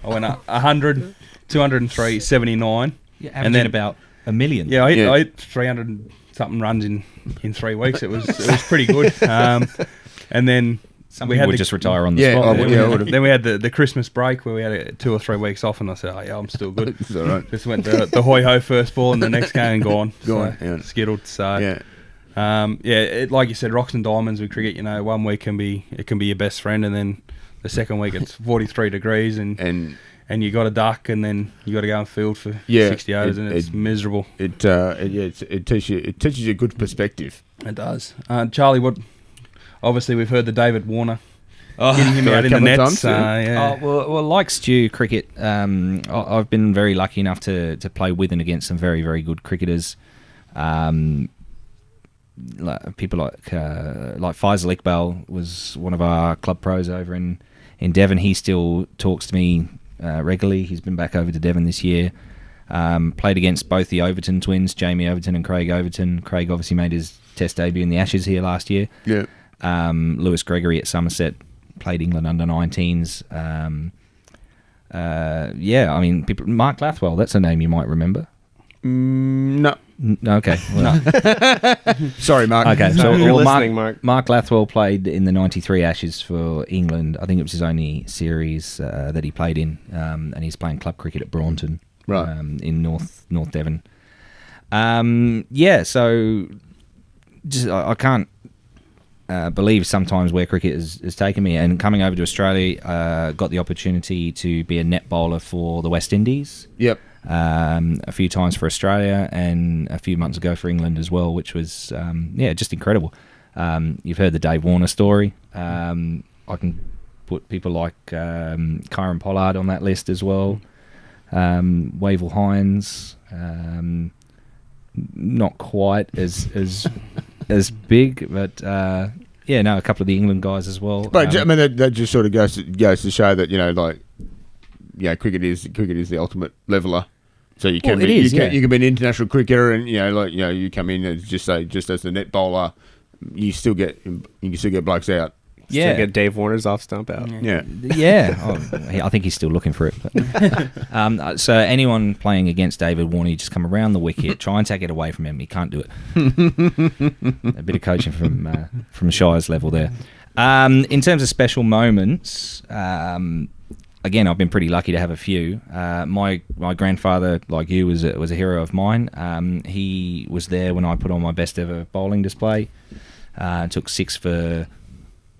[SPEAKER 3] went 100, 203, 79.
[SPEAKER 2] Yeah, and then about a million.
[SPEAKER 3] Yeah, I hit 300 something runs in 3 weeks. It was pretty good. And then.
[SPEAKER 2] We had just retire on the spot.
[SPEAKER 3] Then we had the Christmas break where we had 2 or 3 weeks off, and I said, I'm still good.
[SPEAKER 1] It's all right.
[SPEAKER 3] Just went the hoi-ho first ball, and the next game gone. Skittled. So, like you said, rocks and diamonds with cricket. 1 week can be your best friend, and then the second week it's 43 degrees, and you got a duck, and then you got to go and field for 60 overs, and it's miserable.
[SPEAKER 1] It teaches you a good perspective.
[SPEAKER 3] It does. Charlie, obviously, we've heard the David Warner hitting him out in the nets.
[SPEAKER 2] Well, like Stu, cricket, I've been very lucky enough to play with and against some very, very good cricketers. People like Faisal Iqbal was one of our club pros over in Devon. He still talks to me regularly. He's been back over to Devon this year. Played against both the Overton twins, Jamie Overton and Craig Overton. Craig obviously made his Test debut in the Ashes here last year.
[SPEAKER 1] Yeah.
[SPEAKER 2] Lewis Gregory at Somerset played England under 19s. Mark Lathwell, that's a name you might remember.
[SPEAKER 1] No.
[SPEAKER 2] Okay. Well,
[SPEAKER 1] no. Sorry, Mark.
[SPEAKER 2] Okay.
[SPEAKER 4] So you're listening, Mark.
[SPEAKER 2] Mark Lathwell played in the 93 Ashes for England. I think it was his only series that he played in, and he's playing club cricket at Braunton, in North Devon. So just I can't believe sometimes where cricket has taken me. And coming over to Australia, got the opportunity to be a net bowler for the West Indies.
[SPEAKER 1] Yep.
[SPEAKER 2] A few times for Australia and a few months ago for England as well, which was just incredible. You've heard the Dave Warner story. I can put people like Kyron Pollard on that list as well. Wavell Hines, not quite as big, but a couple of the England guys as well.
[SPEAKER 1] But I mean, that just sort of goes to show that cricket is the ultimate leveler. So you can you can be an international cricketer, and you come in as just as a net bowler, you can still get blokes out.
[SPEAKER 4] Still get Dave Warner's off stump out.
[SPEAKER 2] Yeah. I think he's still looking for it. But, so anyone playing against David Warner, you just come around the wicket, try and take it away from him. He can't do it. A bit of coaching from Shire's level there. In terms of special moments, again, I've been pretty lucky to have a few. My grandfather, like you, was a hero of mine. He was there when I put on my best ever bowling display. Took 6 for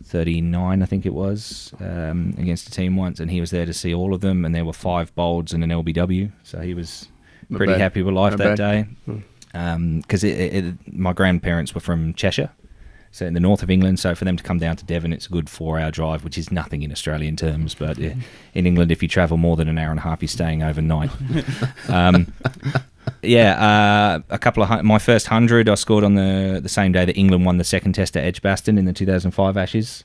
[SPEAKER 2] 39, I think it was, against a team once, and he was there to see all of them, and there were 5 bowls and an LBW, so he was pretty happy with life that day. Because my grandparents were from Cheshire, so in the north of England, so for them to come down to Devon, it's a good 4-hour drive, which is nothing in Australian terms, but in England, if you travel more than an hour and a half, you're staying overnight. A couple of my first 100 I scored on the same day that England won the second test at Edgbaston in the 2005 Ashes.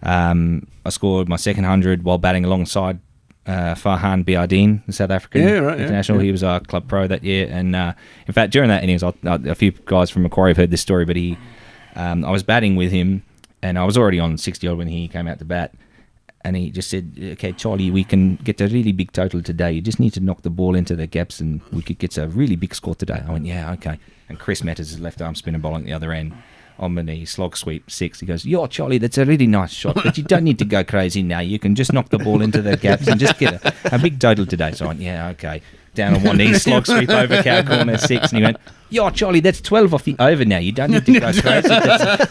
[SPEAKER 2] I scored my second 100 while batting alongside Farhan Biardeen, the South African international. He was our club pro that year, and in fact during that innings, a few guys from Macquarie have heard this story, but I was batting with him, and I was already on 60 odd when he came out to bat. And he just said, "Okay, Charlie, we can get a really big total today. You just need to knock the ball into the gaps, and we could get a really big score today." I went, "Yeah, okay." And Chris Metters, his left arm spinner bowling at the other end, on my knee, slog sweep 6. He goes, "Yo, Charlie, that's a really nice shot, but you don't need to go crazy now. You can just knock the ball into the gaps and just get a big total today." So I went, "Yeah, okay." Down on one knee, slog sweep over cow corner 6, and he went, "Yo, Charlie, that's 12 off the over now. You don't need to go crazy.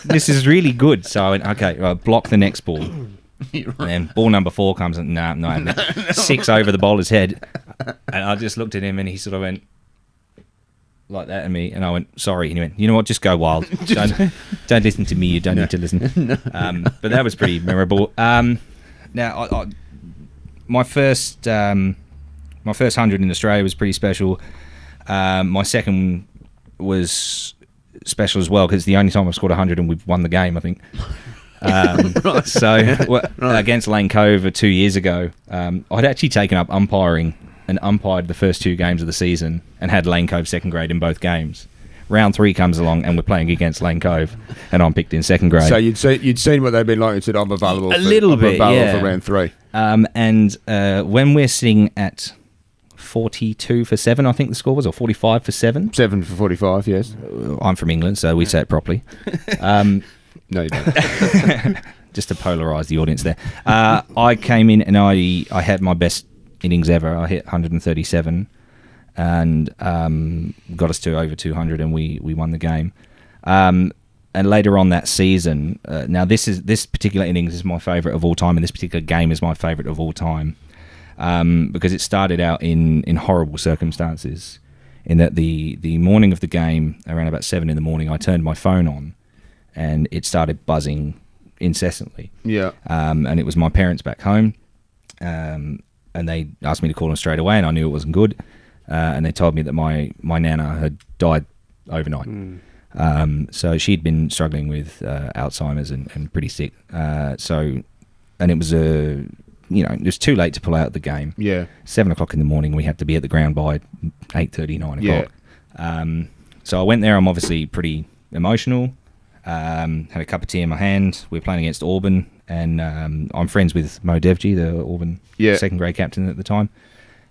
[SPEAKER 2] This is really good." So I went, "Okay, block the next ball." And ball number 4 comes and no, 6 over the bowler's head, and I just looked at him and he sort of went like that at me, and I went, "Sorry," and he went, "You know what, just go wild. Don't listen to me, you don't need to listen." But that was pretty memorable. Now my first 100 in Australia was pretty special. My second was special as well because it's the only time I've scored 100 and we've won the game, I think. Against Lane Cove 2 years ago, I'd actually taken up umpiring and umpired the first 2 games of the season and had Lane Cove second grade in both games. Round 3 comes along and we're playing against Lane Cove, and I'm picked in second grade. So
[SPEAKER 1] you'd seen what they've been like and said, "I'm available
[SPEAKER 2] for
[SPEAKER 1] round 3."
[SPEAKER 2] And when we're sitting at 42 for 7, I think the score was, or 45 for 7.
[SPEAKER 1] 7 for 45, yes.
[SPEAKER 2] I'm from England, so we say it properly.
[SPEAKER 1] No, you don't.
[SPEAKER 2] Just to polarise the audience there. I came in and I had my best innings ever. I hit 137 and got us to over 200, and we won the game. And later on that season, now this particular innings is my favourite of all time, and this particular game is my favourite of all time, because it started out in horrible circumstances. In that the morning of the game, around about 7 in the morning, I turned my phone on, and it started buzzing incessantly.
[SPEAKER 1] Yeah.
[SPEAKER 2] And it was my parents back home, and they asked me to call them straight away, and I knew it wasn't good. And they told me that my nana had died overnight. So she'd been struggling with Alzheimer's and pretty sick. And it was it was too late to pull out the game.
[SPEAKER 1] Yeah.
[SPEAKER 2] 7 o'clock in the morning, we had to be at the ground by 8:30, 9 o'clock.
[SPEAKER 1] Yeah.
[SPEAKER 2] So I went there. I'm obviously pretty emotional. Had a cup of tea in my hand. We were playing against Auburn, and I'm friends with Mo Devji, the Auburn second grade captain at the time.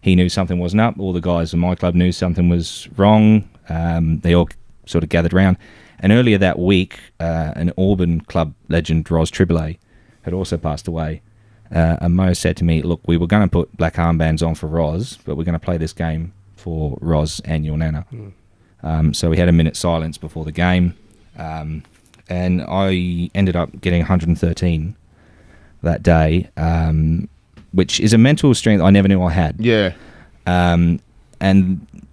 [SPEAKER 2] He knew something wasn't up. All the guys in my club knew something was wrong. They all sort of gathered around. And earlier that week, an Auburn club legend, Ros Triboulet, had also passed away. And Mo said to me, "Look, we were going to put black armbands on for Ros, but we're going to play this game for Ros and your nana." So we had a minute's silence before the game. and I ended up getting 113 that day, which is a mental strength I never knew I had.
[SPEAKER 1] Yeah.
[SPEAKER 2] And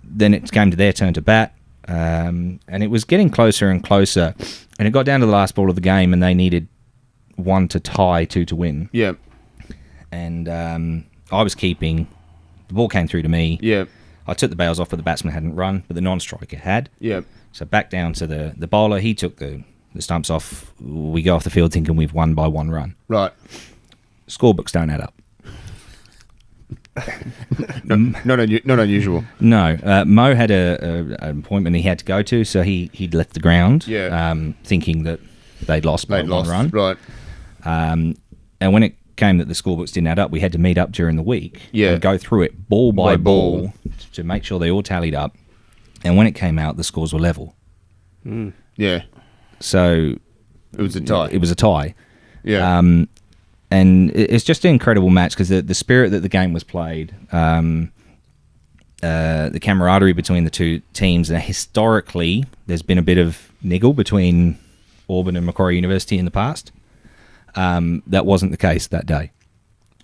[SPEAKER 2] then it came to their turn to bat, and it was getting closer and closer, and it got down to the last ball of the game, and they needed 1 to tie, 2 to win.
[SPEAKER 1] Yeah.
[SPEAKER 2] And I was keeping. The ball came through to me.
[SPEAKER 1] Yeah.
[SPEAKER 2] I took the bails off, but the batsman hadn't run, but the non-striker had.
[SPEAKER 1] Yeah.
[SPEAKER 2] So back down to the bowler. He took the stumps off. We go off the field thinking we've won by 1 run.
[SPEAKER 1] Right.
[SPEAKER 2] Scorebooks don't add up.
[SPEAKER 1] Not unusual.
[SPEAKER 2] No. Mo had an appointment he had to go to, so he'd left the ground, thinking that they'd lost by 1 run.
[SPEAKER 1] Right.
[SPEAKER 2] And when it came that the scorebooks didn't add up, we had to meet up during the week and go through it ball by ball to make sure they all tallied up. And when it came out, the scores were level.
[SPEAKER 1] Yeah.
[SPEAKER 2] So
[SPEAKER 1] it was a tie.
[SPEAKER 2] It was a tie.
[SPEAKER 1] Yeah.
[SPEAKER 2] And it's just an incredible match because the spirit that the game was played, the camaraderie between the two teams. And historically, there's been a bit of niggle between Auburn and Macquarie University in the past. That wasn't the case that day.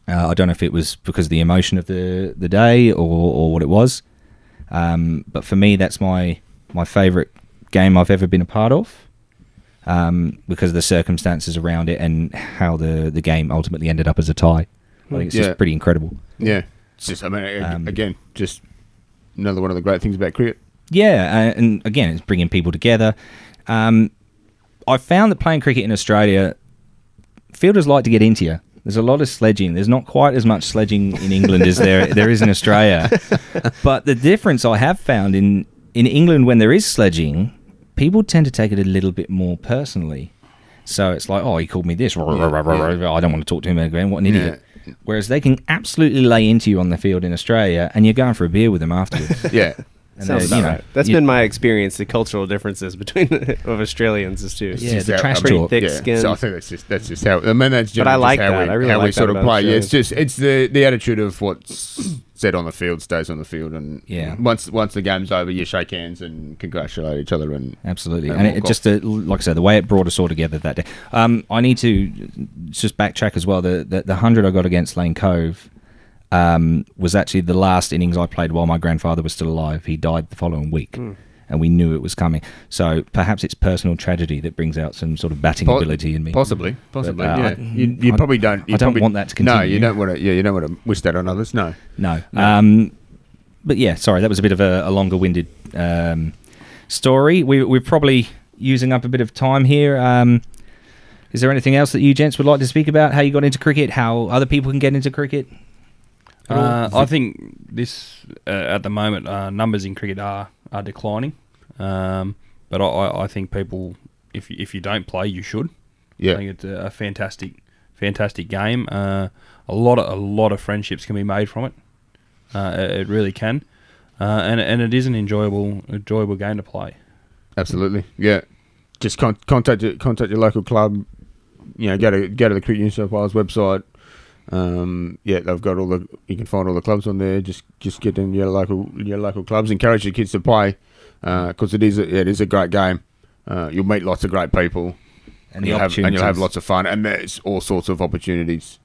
[SPEAKER 2] I don't know if it was because of the emotion of the day or what it was. But for me, that's my favourite game I've ever been a part of, because of the circumstances around it and how the game ultimately ended up as a tie. I think it's just pretty incredible.
[SPEAKER 1] Yeah. It's just, I mean, again, just another one of the great things about cricket.
[SPEAKER 2] Yeah, and again, it's bringing people together. I found that playing cricket in Australia, fielders like to get into you. There's a lot of sledging. There's not quite as much sledging in England as there is in Australia. But the difference I have found in England when there is sledging, people tend to take it a little bit more personally. So it's like, oh, he called me this. I don't want to talk to him again. What an idiot. Whereas they can absolutely lay into you on the field in Australia, and you're going for a beer with them afterwards.
[SPEAKER 1] Yeah.
[SPEAKER 4] Sounds about right. That's been my experience. The cultural differences between of Australians is too.
[SPEAKER 2] Yeah, the trash talk.
[SPEAKER 4] Thick skin.
[SPEAKER 1] So I think that's just how. I mean, that's
[SPEAKER 4] but I like
[SPEAKER 1] how
[SPEAKER 4] that.
[SPEAKER 1] we,
[SPEAKER 4] I really
[SPEAKER 1] how
[SPEAKER 4] like
[SPEAKER 1] we sort
[SPEAKER 4] that
[SPEAKER 1] of play.
[SPEAKER 4] about
[SPEAKER 1] Yeah, it's the attitude of what's said on the field stays on the field, and once the game's over, you shake hands and congratulate each other. And
[SPEAKER 2] absolutely, and it just like I said, the way it brought us all together that day. I need to just backtrack as well. The 100 I got against Lane Cove. Was actually the last innings I played while my grandfather was still alive. He died the following week, and we knew it was coming. So perhaps it's personal tragedy that brings out some sort of batting ability in me.
[SPEAKER 1] Possibly. But, yeah. You
[SPEAKER 2] I,
[SPEAKER 1] probably don't.
[SPEAKER 2] I don't want that to continue.
[SPEAKER 1] No, you don't want to. Yeah, you don't want to wish that on others. No.
[SPEAKER 2] But yeah, sorry, that was a bit of a longer-winded story. We're probably using up a bit of time here. Is there anything else that you gents would like to speak about? How you got into cricket? How other people can get into cricket?
[SPEAKER 3] I think this at the moment numbers in cricket are declining, but I think people, if you don't play, you should.
[SPEAKER 1] Yeah,
[SPEAKER 3] I think it's a fantastic game. A lot of friendships can be made from it. It really can, and it is an enjoyable game to play.
[SPEAKER 1] Absolutely, yeah. Just contact your local club. You know, go to the Cricket New South Wales website. They've got you can find all the clubs on there. Just get in your local clubs. Encourage your kids to play, because it is a great game. You'll meet lots of great people, and you'll have lots of fun. And there's all sorts of opportunities.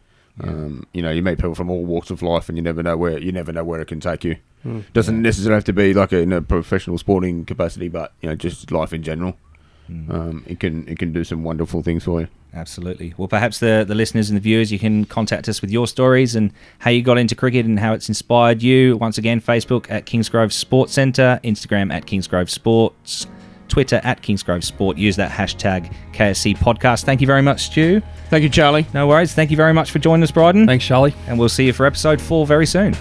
[SPEAKER 1] Yeah. You meet people from all walks of life, and you never know where it can take you. Doesn't necessarily have to be like in a professional sporting capacity, but just life in general. It can do some wonderful things for you.
[SPEAKER 2] Absolutely. Well, perhaps the listeners and the viewers, you can contact us with your stories and how you got into cricket and how it's inspired you. Once again, Facebook at Kingsgrove Sports Centre, Instagram at Kingsgrove Sports, Twitter at Kingsgrove Sport. Use that hashtag KSC podcast. Thank you very much, Stu.
[SPEAKER 1] Thank you, Charlie.
[SPEAKER 2] No worries. Thank you very much for joining us, Bryden.
[SPEAKER 3] Thanks, Charlie.
[SPEAKER 2] And we'll see you for episode 4 very soon.